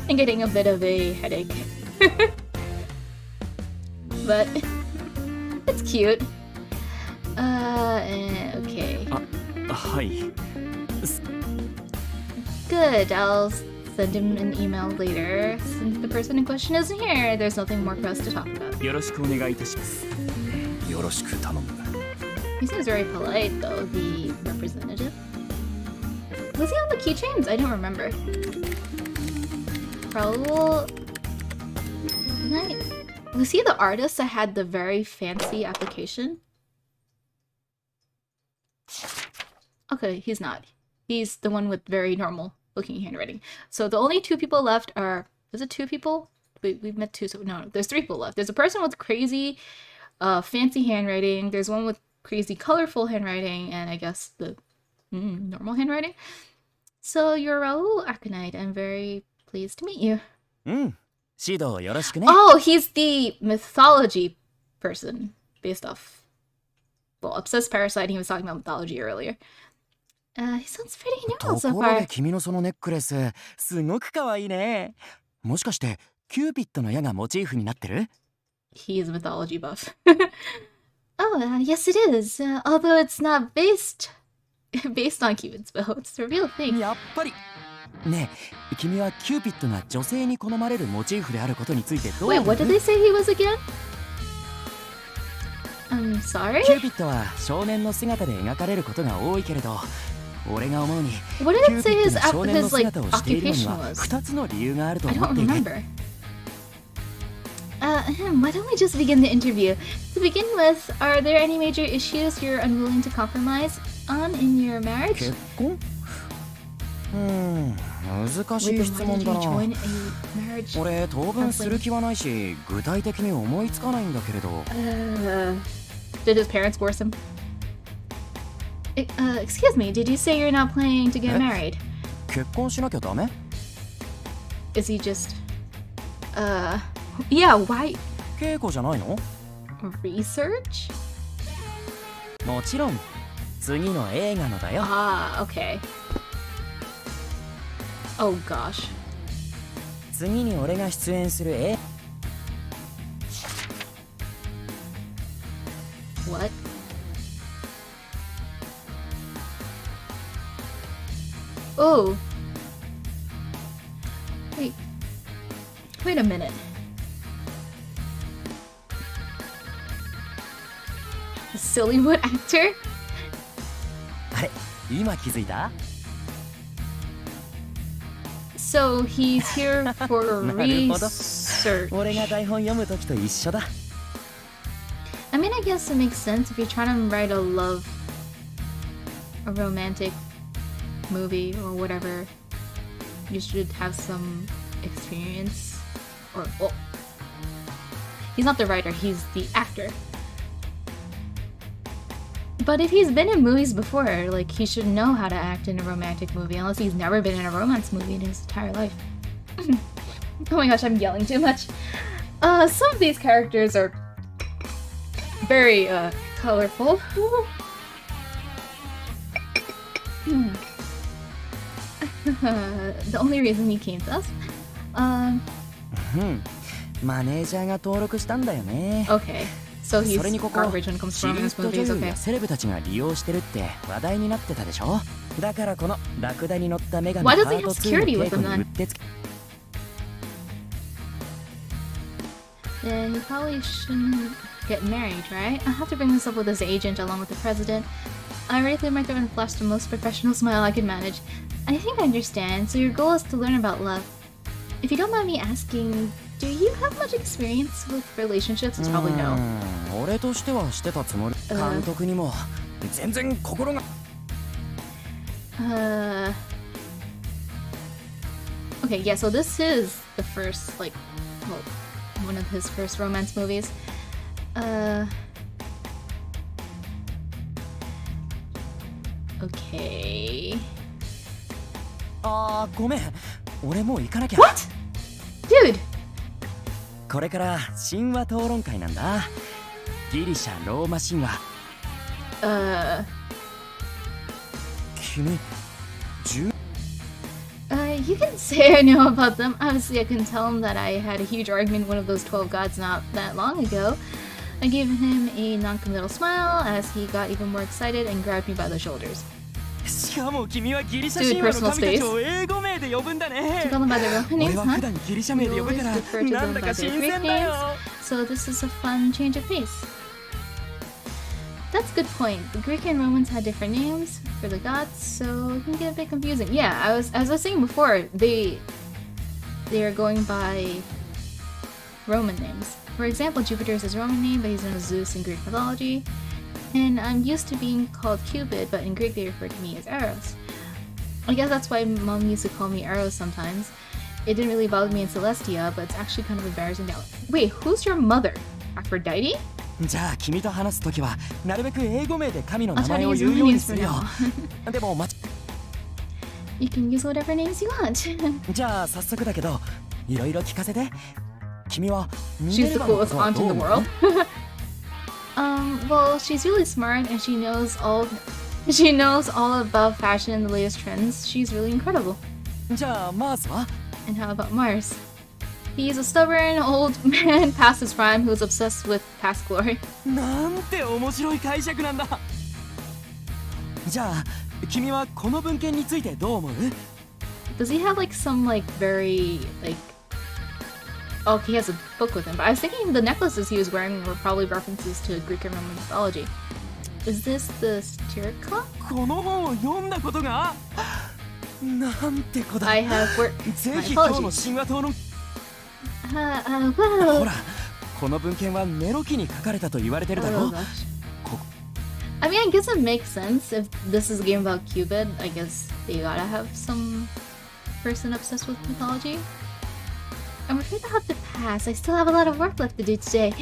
[SPEAKER 1] and getting a bit of a headache. But it's cute. Okay.
[SPEAKER 7] はい。
[SPEAKER 1] Good, I'll send him an email later. Since the person in question isn't here, there's nothing more for us to talk about.
[SPEAKER 7] よろしくお願いいたします。
[SPEAKER 3] よろしく頼む。
[SPEAKER 1] He seems very polite, though, the representative. Was he on the keychains? I don't remember. Raul... Was he the artist that had the very fancy application? Okay, he's not. He's the one with very normal looking handwriting. So the only two people left are... Is it two people? We've met two, so no, there's three people left. There's a person with crazy, fancy handwriting. There's one with crazy colorful handwriting, and I guess the normal handwriting. So you're Raul Arcanite. I'm very pleased to meet you.
[SPEAKER 7] うん。指導よろしくね。
[SPEAKER 1] Oh, he's the mythology person based off. Well, Obsessed Parasite, he was talking about mythology earlier. He sounds pretty
[SPEAKER 7] と
[SPEAKER 1] neutral so
[SPEAKER 7] ころ
[SPEAKER 1] far.
[SPEAKER 7] で君のそのネックレス、すごく可愛いね。もしかしてキューピッドの矢がモチーフになってる？
[SPEAKER 1] He is a mythology buff. Oh, yes it is. Although it's not based on Cupid's bow. It's the real thing.
[SPEAKER 7] やっぱり。ねえ、君はキューピッドが女性に好まれるモチーフであることについてどう
[SPEAKER 1] Wait,
[SPEAKER 7] 思う？
[SPEAKER 1] what did they say he was again? I'm sorry?
[SPEAKER 7] キューピッドは少年の姿で描かれることが多いけれど、俺が思うに
[SPEAKER 1] What
[SPEAKER 7] キ
[SPEAKER 1] did
[SPEAKER 7] ュ
[SPEAKER 1] it
[SPEAKER 7] ーピ
[SPEAKER 1] say
[SPEAKER 7] ッド
[SPEAKER 1] his
[SPEAKER 7] が少年の
[SPEAKER 1] like
[SPEAKER 7] 姿をしているのに
[SPEAKER 1] occupation
[SPEAKER 7] は
[SPEAKER 1] was?
[SPEAKER 7] 2つの理由があると
[SPEAKER 1] I
[SPEAKER 7] 思
[SPEAKER 1] don't
[SPEAKER 7] っていて
[SPEAKER 1] remember. Why don't we just begin the interview? To begin with, are there any major issues you're unwilling to compromise on in your marriage?
[SPEAKER 7] 結婚難し
[SPEAKER 1] Wait,
[SPEAKER 7] い
[SPEAKER 1] then
[SPEAKER 7] 質
[SPEAKER 1] why
[SPEAKER 7] 問
[SPEAKER 1] did
[SPEAKER 7] だ
[SPEAKER 1] you
[SPEAKER 7] な
[SPEAKER 1] join a marriage?
[SPEAKER 7] 俺当分する気はないし具体的に思いつかないんだけれど
[SPEAKER 1] Did his parents force him? Excuse me, did you say you're not planning to get married?
[SPEAKER 7] 結婚しなきゃダメ
[SPEAKER 1] Is he just, yeah, why?
[SPEAKER 7] 稽古じゃないの
[SPEAKER 1] Research?
[SPEAKER 7] もちろん次の映画のだよ
[SPEAKER 1] Ah, okay. Oh gosh.
[SPEAKER 7] 次に俺が出演する映
[SPEAKER 1] What? Oh. Wait a minute. A Sillywood actor?
[SPEAKER 7] あれ今気づいた
[SPEAKER 1] So he's here for
[SPEAKER 7] なるほど
[SPEAKER 1] research.
[SPEAKER 7] 俺が台本読むときと一緒だ
[SPEAKER 1] I mean, I guess it makes sense if you're trying to write a romantic movie or whatever. You should have some experience. Or, well, he's not the writer, he's the actor. But if he's been in movies before, like, he should know how to act in a romantic movie, unless he's never been in a romance movie in his entire life. Oh my gosh, I'm yelling too much. Some of these characters are very, colorful. The only reason he came to us.
[SPEAKER 7] マネージャーが登録したんだよね
[SPEAKER 1] Okay. So he's
[SPEAKER 7] それにここ
[SPEAKER 1] garbage when it comes
[SPEAKER 7] シ
[SPEAKER 1] to
[SPEAKER 7] リー
[SPEAKER 1] romance
[SPEAKER 7] ズと女
[SPEAKER 1] movies,
[SPEAKER 7] 優
[SPEAKER 1] okay.
[SPEAKER 7] やセレブたちが利用してるって話題になってたでしょだからこのラクダに乗ったメガネ
[SPEAKER 1] Why
[SPEAKER 7] パ
[SPEAKER 1] does he
[SPEAKER 7] ー
[SPEAKER 1] have
[SPEAKER 7] ト2の
[SPEAKER 1] security
[SPEAKER 7] 稽
[SPEAKER 1] with
[SPEAKER 7] 古
[SPEAKER 1] him
[SPEAKER 7] に
[SPEAKER 1] then?
[SPEAKER 7] うってつけ
[SPEAKER 1] Then he probably shouldn't get married, right? I'll have to bring this up with his agent along with the president. I already cleared my throat and flashed the most professional smile I could manage. I think I understand. So your goal is to learn about love. If you don't mind me asking, do you have much experience with relationships? It's probably no.
[SPEAKER 7] 俺としてはしてたつもり監督にも全然心が
[SPEAKER 1] Okay, yeah, so this is the first, like, well, one of his first romance movies. Okay.
[SPEAKER 7] あーごめん俺もう行かなきゃ
[SPEAKER 1] What? Dude!
[SPEAKER 7] これから神話討論会なんだギリシャローマ神話 君
[SPEAKER 1] You can say I know about them. Obviously, I can tell him that I had a huge argument with one of those 12 gods not that long ago. I gave him a non-committal smile as he got even more excited and grabbed me by the shoulders.
[SPEAKER 7] しかも君はギリシャ
[SPEAKER 1] Dude,
[SPEAKER 7] 神話の
[SPEAKER 1] personal
[SPEAKER 7] 神たちを英語名で呼ぶんだ
[SPEAKER 1] To
[SPEAKER 7] ね
[SPEAKER 1] call them by their real
[SPEAKER 7] 俺
[SPEAKER 1] names,
[SPEAKER 7] は普
[SPEAKER 1] huh?
[SPEAKER 7] 段ギリシャ名
[SPEAKER 1] You
[SPEAKER 7] で呼ぶ
[SPEAKER 1] always
[SPEAKER 7] から
[SPEAKER 1] refer to
[SPEAKER 7] なん
[SPEAKER 1] them
[SPEAKER 7] だ
[SPEAKER 1] by
[SPEAKER 7] か
[SPEAKER 1] their
[SPEAKER 7] 新
[SPEAKER 1] Greek
[SPEAKER 7] 鮮だよ
[SPEAKER 1] names. So this is a fun change of pace. That's a good point. The Greek and Romans had different names for the gods, so it can get a bit confusing. Yeah, as I was saying before, they are going by Roman names. For example, Jupiter is his Roman name, but he's known as Zeus in Greek mythology. And I'm used to being called Cupid, but in Greek they refer to me as Eros. I guess that's why Mom used to call me Eros sometimes. It didn't really bother me in Celestia, but it's actually kind of embarrassing now. Wait, who's your mother? Aphrodite?
[SPEAKER 7] じゃあ君と話すときはなるべく英語名で神の
[SPEAKER 1] I'll
[SPEAKER 7] 名
[SPEAKER 1] try
[SPEAKER 7] 前
[SPEAKER 1] to
[SPEAKER 7] を
[SPEAKER 1] use
[SPEAKER 7] 言う
[SPEAKER 1] my
[SPEAKER 7] ように
[SPEAKER 1] names
[SPEAKER 7] す
[SPEAKER 1] for
[SPEAKER 7] るよ
[SPEAKER 1] now.
[SPEAKER 7] でも
[SPEAKER 1] You can use whatever names you want.
[SPEAKER 7] じゃあ早速だけどいろいろ聞かせて君は
[SPEAKER 1] She's the coolest aunt in the world.
[SPEAKER 7] う
[SPEAKER 1] Well, she's really smart and she knows all about fashion and the latest trends. She's really incredible.
[SPEAKER 7] じゃあマーズは
[SPEAKER 1] And how about Mars? He's a stubborn old man past his prime who's obsessed with past glory.
[SPEAKER 7] なんて面白い解釈なんだじゃあ君はこの文献についてどう思う
[SPEAKER 1] Does he have like some like very like oh he has a book with him, but I was thinking the necklaces he was wearing were probably references to Greek and Roman mythology. Is this the steer clock?
[SPEAKER 7] この本を読んだことがなんて子だ。
[SPEAKER 1] I have worked.
[SPEAKER 7] ぜ
[SPEAKER 1] My
[SPEAKER 7] ひ今日の
[SPEAKER 1] apologies.
[SPEAKER 7] 神話島の
[SPEAKER 1] Well.
[SPEAKER 7] ほら、この文献はネロ期に書かれたと言われてるだ
[SPEAKER 1] Oh
[SPEAKER 7] ろ。
[SPEAKER 1] gosh. I mean, I guess it makes sense if this is a game about Cupid. I guess they gotta have some person obsessed with mythology. I'm afraid I'll have to pass. I still have a lot of work left to do today.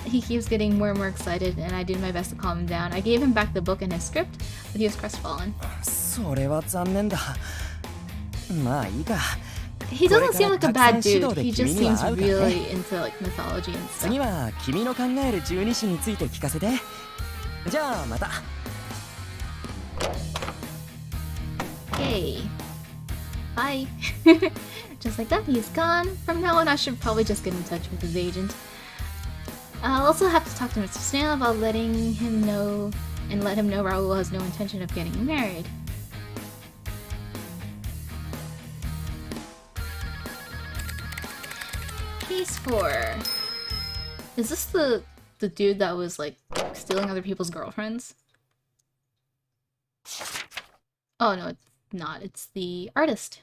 [SPEAKER 1] He keeps getting more and more excited, and I did my best to calm him down. I gave him back the book and his script, but he was crestfallen.
[SPEAKER 7] それは残念だ。まあいいか。
[SPEAKER 1] He doesn't seem like a bad dude.
[SPEAKER 7] He
[SPEAKER 1] He just seems really into like mythology and
[SPEAKER 7] 次
[SPEAKER 1] stuff.
[SPEAKER 7] は君の考える十二支について聞かせて。じゃあまた。
[SPEAKER 1] Okay. Bye. Just like that, he's gone. From now on, I should probably just get in touch with his agent. I'll also have to talk to Mr. Snail about letting him know and let him know Raoul has no intention of getting married. Case 4. Is this the dude that was like stealing other people's girlfriends? Oh no, it's not. It's the artist.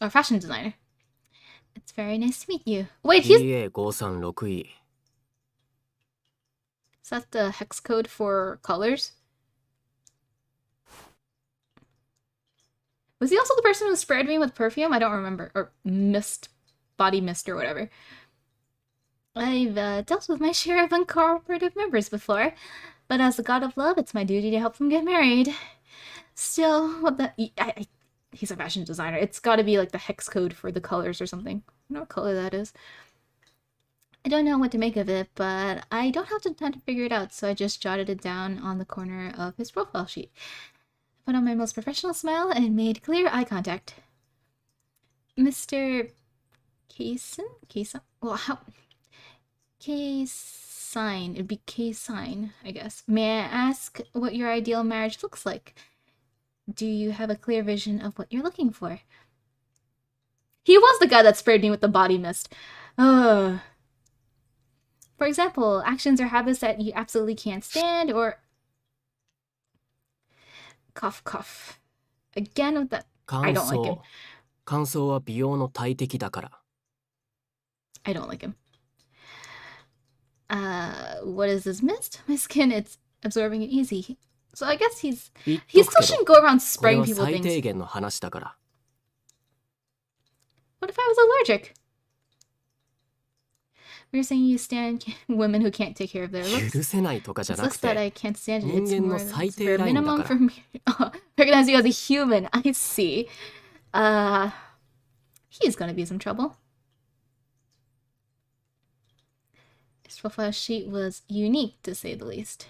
[SPEAKER 1] Or fashion designer. It's very nice to meet you. Wait, he's...
[SPEAKER 9] EA536E
[SPEAKER 1] Is that the hex code for colors? Was he also the person who sprayed me with perfume? I don't remember. Or body mist or whatever. I've dealt with my share of uncooperative members before, but as the god of love, it's my duty to help them get married. Still, what the... he's a fashion designer. It's gotta be like the hex code for the colors or something. I don't know what color that is. I don't know what to make of it, but I don't have the time to figure it out, so I just jotted it down on the corner of his profile sheet. Put on my most professional smile and made clear eye contact. Mr. Kaysen? Kaysen? Well, how... K-sign. It'd be K-sign, I guess. May I ask what your ideal marriage looks like? Do you have a clear vision of what you're looking for? He was the guy that sprayed me with the body mist. Ugh. For example, actions or habits that you absolutely can't stand, or... Cough, cough. Again with that... I don't like him.
[SPEAKER 9] 乾燥は美容の大敵だから。
[SPEAKER 1] I don't like him. What is this mist? My skin, it's absorbing it easy. So I guess he still shouldn't go around
[SPEAKER 9] これ
[SPEAKER 1] spraying
[SPEAKER 9] は
[SPEAKER 1] people
[SPEAKER 9] 最
[SPEAKER 1] things.
[SPEAKER 9] 低限の話だから。
[SPEAKER 1] What if I was allergic? We were saying you stand women who can't take care of their looks.
[SPEAKER 9] 許せないとかじゃ
[SPEAKER 1] It's
[SPEAKER 9] なく
[SPEAKER 1] less that
[SPEAKER 9] て、
[SPEAKER 1] I can't stand it. It's
[SPEAKER 9] 人間
[SPEAKER 1] more
[SPEAKER 9] の
[SPEAKER 1] than
[SPEAKER 9] 最
[SPEAKER 1] it's
[SPEAKER 9] 低
[SPEAKER 1] bare
[SPEAKER 9] ラインだ
[SPEAKER 1] minimum
[SPEAKER 9] か
[SPEAKER 1] for
[SPEAKER 9] ら。
[SPEAKER 1] me. Recognize you as a human. I see. He's gonna be some trouble. His profile sheet was unique, to say the least.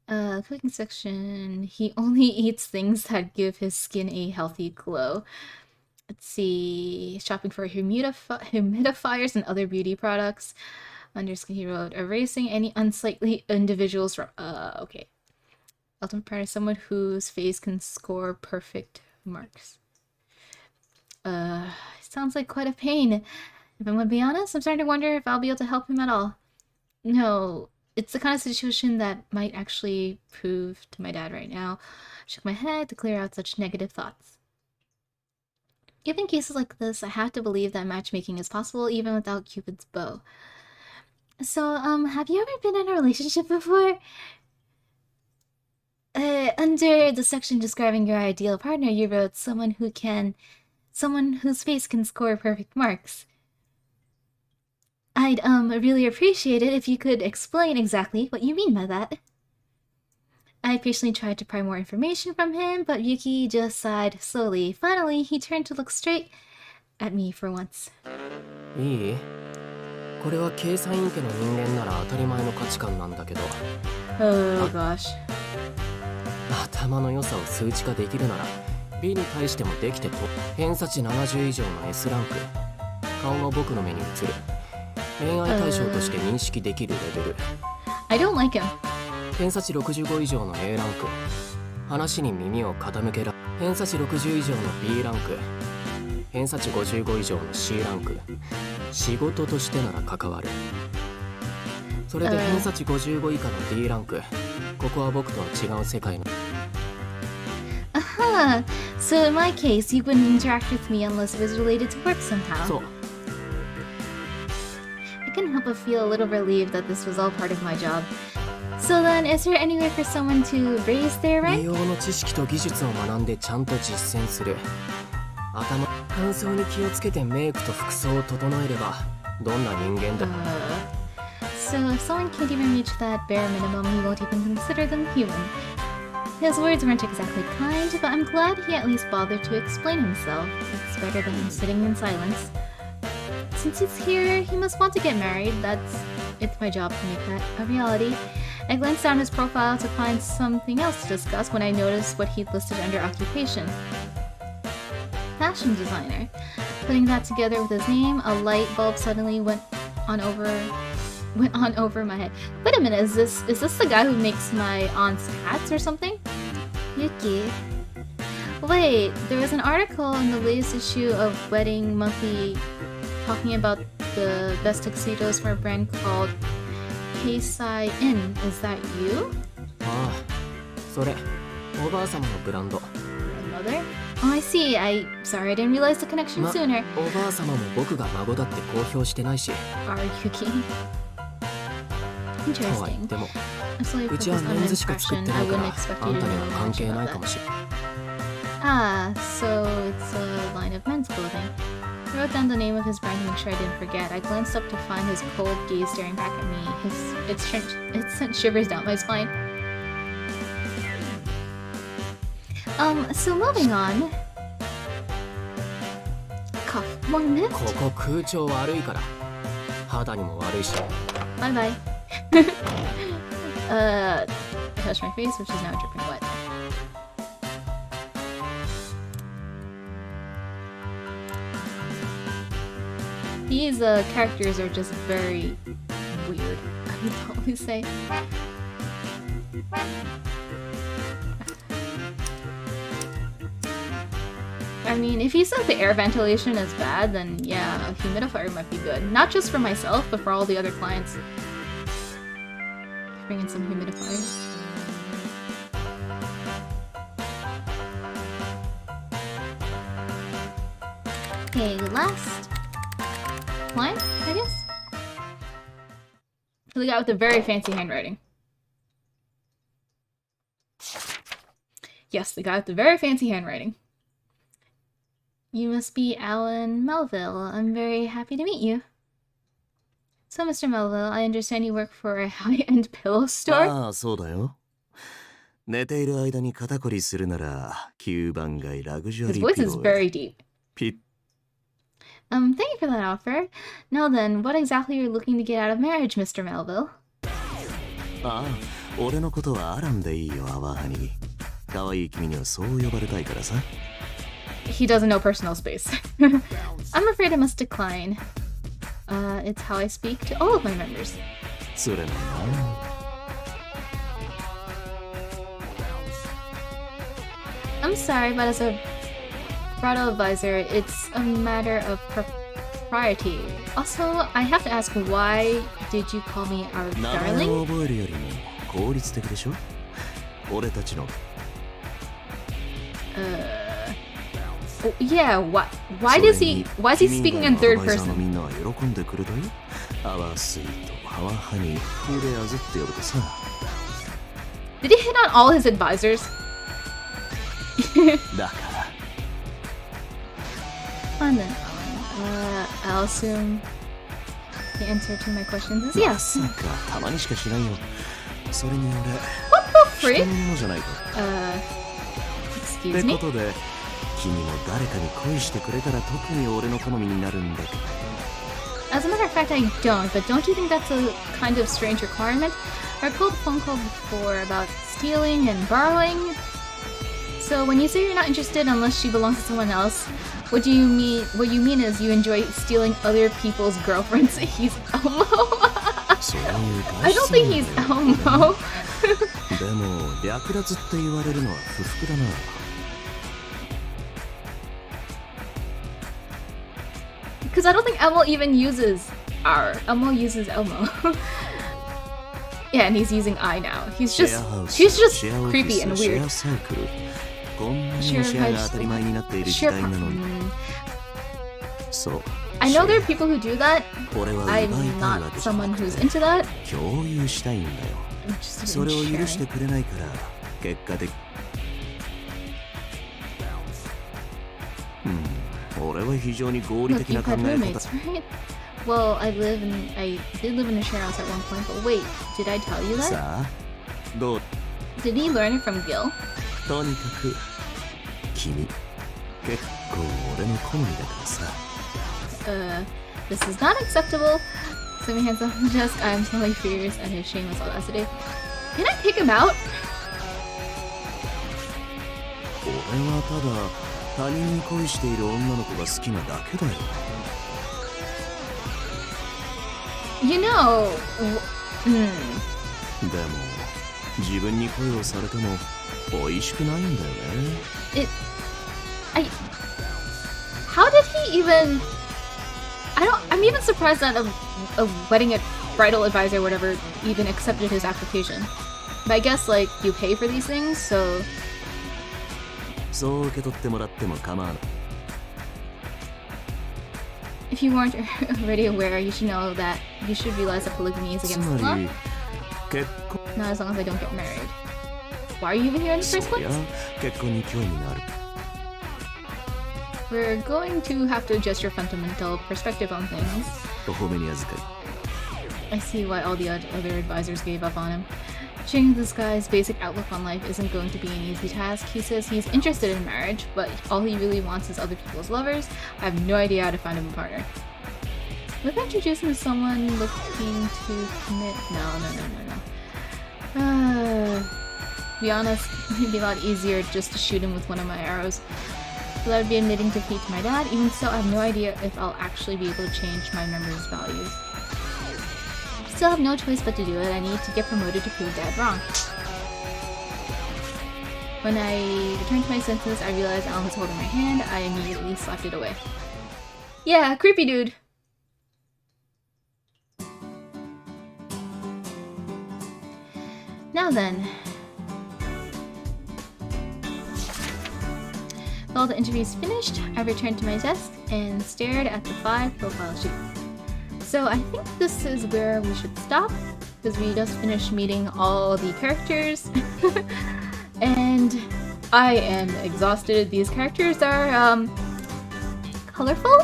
[SPEAKER 1] Cooking section. He only eats things that give his skin a healthy glow. Let's see. Shopping for humidifiers and other beauty products. Under skin, he wrote, erasing any unsightly individuals from... okay. Ultimate priority, someone whose face can score perfect marks. Sounds like quite a pain. If I'm gonna be honest, I'm starting to wonder if I'll be able to help him at all. No, it's the kind of situation that might actually prove to my dad right now. Shook my head to clear out such negative thoughts. Given cases like this, I have to believe that matchmaking is possible even without Cupid's bow. So, have you ever been in a relationship before? Under the section describing your ideal partner, you wrote someone whose face can score perfect marks. I'd, really appreciate it if you could explain exactly what you mean by that. I patiently tried to pry more information from him, but Yuki just sighed slowly. Finally, he turned to look straight at me for once.
[SPEAKER 9] いい？これは計算員家の人間なら当たり前の価値観なんだけど。
[SPEAKER 1] Oh gosh.
[SPEAKER 9] 頭の良さを数値化できるなら美に対してもできてと。偏差値70以上の S ランク。顔が僕の目に映る。恋愛対象として認識できるレベル。
[SPEAKER 1] I don't like him.
[SPEAKER 9] 偏差値65以上の A ランク。話に耳を傾けら。偏差値60以上の B ランク。偏差値55以上の C ランク。仕事としてなら関わる。それで偏差値55以下の D ランク。ここは僕とは違う世界の。
[SPEAKER 1] Aha! So in my case, you wouldn't interact with me unless it was related to work somehow.
[SPEAKER 9] そう。
[SPEAKER 1] I couldn't help but feel a little relieved that this was all part of my job. So then, is there any way for someone to raise their
[SPEAKER 9] 利
[SPEAKER 1] rank?
[SPEAKER 9] 用の知識と技術を学んでちゃんと実践する。乾燥に気をつけてメイクと服装を整えればどんな人間だ。
[SPEAKER 1] So if someone can't even reach that bare minimum, he won't even consider them human. His words weren't exactly kind, but I'm glad he at least bothered to explain himself. It's better than sitting in silence. Since he's here, he must want to get married. It's my job to make that a reality. I glanced down his profile to find something else to discuss when I noticed what he'd listed under occupation. Fashion designer. Putting that together with his name, a light bulb suddenly went on over my head. Wait a minute, is this the guy who makes my aunt's hats or something? Yuki. Wait, there was an article in the latest issue of Wedding Monthly talking about the best tuxedos for a brand called Keisai Inn. Is that you?
[SPEAKER 9] ああ、それおばあ様のブランド。
[SPEAKER 1] Mother? Oh, I see. Sorry, I didn't realize the connection sooner.
[SPEAKER 9] おばあ様も僕が孫だって公表してないし。
[SPEAKER 1] Are Yuki?
[SPEAKER 9] とは言
[SPEAKER 1] Interesting.
[SPEAKER 9] っても
[SPEAKER 1] I'm slowly
[SPEAKER 9] うちは
[SPEAKER 1] focused on
[SPEAKER 9] メン
[SPEAKER 1] the
[SPEAKER 9] ズしか作っ
[SPEAKER 1] impression.
[SPEAKER 9] てな
[SPEAKER 1] I
[SPEAKER 9] いから
[SPEAKER 1] wouldn't expect
[SPEAKER 9] あ
[SPEAKER 1] you
[SPEAKER 9] ん
[SPEAKER 1] to
[SPEAKER 9] たに
[SPEAKER 1] know
[SPEAKER 9] は関
[SPEAKER 1] much
[SPEAKER 9] 係ない
[SPEAKER 1] about
[SPEAKER 9] か
[SPEAKER 1] that.
[SPEAKER 9] もしれない。
[SPEAKER 1] Ah, so it's a line of men's clothing. I wrote down the name of his brand to make sure I didn't forget. I glanced up to find his cold gaze staring back at me. It sent shivers down my spine. So moving on. Cough. 1 minute.
[SPEAKER 9] ここ空調悪いから肌にも悪いし。
[SPEAKER 1] Bye bye. I touched my face, which is now dripping wet. These characters are just very weird, I would probably say. I mean, if you said the air ventilation is bad, then yeah, a humidifier might be good. Not just for myself, but for all the other clients. Bring in some humidifiers. Okay, last client, I guess? The guy with the very fancy handwriting. Yes, the guy with the very fancy handwriting. You must be Alan Melville. I'm very happy to meet you. So, Mr. Melville, I understand you work for a high-end pillow store?
[SPEAKER 10] ああ、そうだよ。寝ている間に肩こりするなら、9番街ラグジュア
[SPEAKER 1] His
[SPEAKER 10] リー
[SPEAKER 1] voice
[SPEAKER 10] ピ
[SPEAKER 1] is
[SPEAKER 10] ロー
[SPEAKER 1] very
[SPEAKER 10] へ。
[SPEAKER 1] deep.
[SPEAKER 10] ピッ
[SPEAKER 1] Thank you for that offer. Now then, what exactly are you looking to get out of marriage, Mr. Melville?
[SPEAKER 10] ああ、俺のことはアランでいいよ、アワハニ。可愛い君にはそう呼ばれたいからさ。
[SPEAKER 1] He doesn't know personal space. I'm afraid I must decline. It's how I speak to all of my members.
[SPEAKER 10] それなのな。
[SPEAKER 1] I'm sorry, but as a Brado advisor, it's a matter of propriety. Also, I have to ask, why did you call me our
[SPEAKER 10] 名前
[SPEAKER 1] darling?
[SPEAKER 10] を覚えるよりも効率的でしょ。俺たちの
[SPEAKER 1] Oh, yeah, why is he speaking in third
[SPEAKER 10] アドバイザーの
[SPEAKER 1] person?
[SPEAKER 10] みんなは喜んでくれたよ。アワースイート、アワーハニー、フレアズって呼ぶとさ。
[SPEAKER 1] Did he hit on all his advisors?
[SPEAKER 10] だから。
[SPEAKER 1] Fine then. I'll assume the answer to my questions is
[SPEAKER 10] ま
[SPEAKER 1] yes.
[SPEAKER 10] さかたまにしかしないよ。それに
[SPEAKER 1] Free?
[SPEAKER 10] 俺、人のものじゃないか。
[SPEAKER 1] Excuse
[SPEAKER 10] って
[SPEAKER 1] me?
[SPEAKER 10] ことで、君も誰かに恋してくれたら特に俺の好みになるんだけど。
[SPEAKER 1] As a matter of fact, I don't, but don't you think that's a kind of strange requirement? I recalled a phone call before about stealing and borrowing. So when you say you're not interested unless she belongs to someone else, what you mean is you enjoy stealing other people's girlfriends. He's Elmo.
[SPEAKER 10] そういう外
[SPEAKER 1] I don't
[SPEAKER 10] 出
[SPEAKER 1] think
[SPEAKER 10] なん
[SPEAKER 1] he's
[SPEAKER 10] だよ
[SPEAKER 1] Elmo.
[SPEAKER 10] でも略奪って言われるのは不服だな。
[SPEAKER 1] Because I don't think Elmo even uses R. Elmo uses Elmo. Yeah, and he's using I now. He's
[SPEAKER 10] シ
[SPEAKER 1] just
[SPEAKER 10] ェアハウス
[SPEAKER 1] he's just
[SPEAKER 10] シェアオフィ
[SPEAKER 1] creepy
[SPEAKER 10] ス
[SPEAKER 1] and
[SPEAKER 10] シェ
[SPEAKER 1] weird.
[SPEAKER 10] アサークルこんなにも
[SPEAKER 1] Share
[SPEAKER 10] シェアが
[SPEAKER 1] house-
[SPEAKER 10] 当たり前になっている時
[SPEAKER 1] share
[SPEAKER 10] 代なのに
[SPEAKER 1] mm,
[SPEAKER 10] そう
[SPEAKER 1] I know there are people who do that.
[SPEAKER 10] 俺は奪い
[SPEAKER 1] I'm
[SPEAKER 10] たいわ
[SPEAKER 1] not
[SPEAKER 10] けじゃな
[SPEAKER 1] someone
[SPEAKER 10] く
[SPEAKER 1] who's
[SPEAKER 10] て
[SPEAKER 1] into that.
[SPEAKER 10] 共有したいんだよ
[SPEAKER 1] I'm just
[SPEAKER 10] それを
[SPEAKER 1] sharing.
[SPEAKER 10] 許してくれないから結果的俺は非常に合理
[SPEAKER 1] Look,
[SPEAKER 10] 的
[SPEAKER 1] you
[SPEAKER 10] な考
[SPEAKER 1] had
[SPEAKER 10] え
[SPEAKER 1] roommates,
[SPEAKER 10] 方
[SPEAKER 1] right? Well, I did live in a share house at one point, but wait, did I tell you that?
[SPEAKER 10] さあどう
[SPEAKER 1] Did he learn it from Gil?
[SPEAKER 10] とにかく君結構俺の好みだからさ
[SPEAKER 1] This is not acceptable. Slamming hands on the desk, I'm totally furious at his shameless audacity. Can I kick him out?
[SPEAKER 10] 俺はただ他人に恋している女の子が好きなだけだよ
[SPEAKER 1] You know, hmm.
[SPEAKER 10] でも自分に恋をされても美味しくないんだよね
[SPEAKER 1] How did he even? I'm even surprised that a wedding bridal advisor or whatever even accepted his application. But I guess like you pay for these things, so
[SPEAKER 10] そう受け取ってもらっても構わない
[SPEAKER 1] if you weren't already aware, you should know that you should realize that polygamy is
[SPEAKER 10] つ
[SPEAKER 1] against the
[SPEAKER 10] ま
[SPEAKER 1] law.
[SPEAKER 10] り結婚
[SPEAKER 1] Not as long as I don't get married. Why are you even here in the
[SPEAKER 10] そ
[SPEAKER 1] first
[SPEAKER 10] りゃ
[SPEAKER 1] place?
[SPEAKER 10] 結婚に興味がある
[SPEAKER 1] We're going to have to adjust your fundamental perspective on things.
[SPEAKER 10] お褒めに預か
[SPEAKER 1] I see why all the other advisors gave up on him. Changing this guy's basic outlook on life isn't going to be an easy task. He says he's interested in marriage, but all he really wants is other people's lovers. I have no idea how to find him a partner. What if I introduce him to someone looking to commit? No. To be honest, it'd be a lot easier just to shoot him with one of my arrows. So that would be admitting defeat to my dad. Even so, I have no idea if I'll actually be able to change my members' values. Still have no choice but to do it. I need to get promoted to prove Dad wrong. When I returned to my senses, I realized Alan was holding my hand. I immediately slapped it away. Yeah, creepy dude. Now then. With all the interviews finished, I returned to my desk and stared at the 5 profile sheet. So I think this is where we should stop, because we just finished meeting all the characters. And I am exhausted. These characters are, colorful?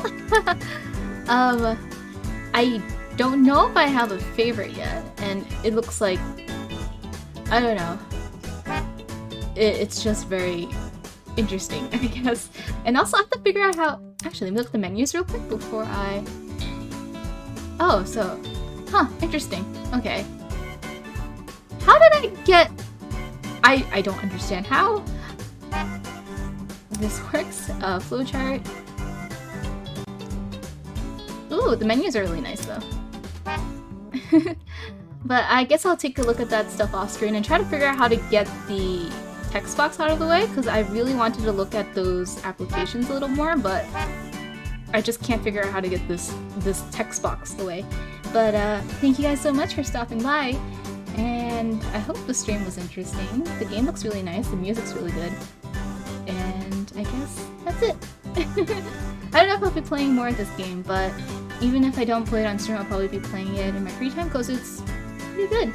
[SPEAKER 1] I don't know if I have a favorite yet, and it looks like, I don't know. It's just very interesting, I guess. And also I have to figure out how... Actually, let me look at the menus real quick before I... Oh, so... Huh, interesting. Okay. How did I get... I don't understand how this works. Flowchart. Ooh, the menus are really nice though. But I guess I'll take a look at that stuff off screen and try to figure out how to get the text box out of the way, because I really wanted to look at those applications a little more, but I just can't figure out how to get this text box away. But thank you guys so much for stopping by, and I hope the stream was interesting. The game looks really nice, the music's really good, and I guess that's it. I don't know if I'll be playing more of this game, but even if I don't play it on stream, I'll probably be playing it in my free time because it's pretty good.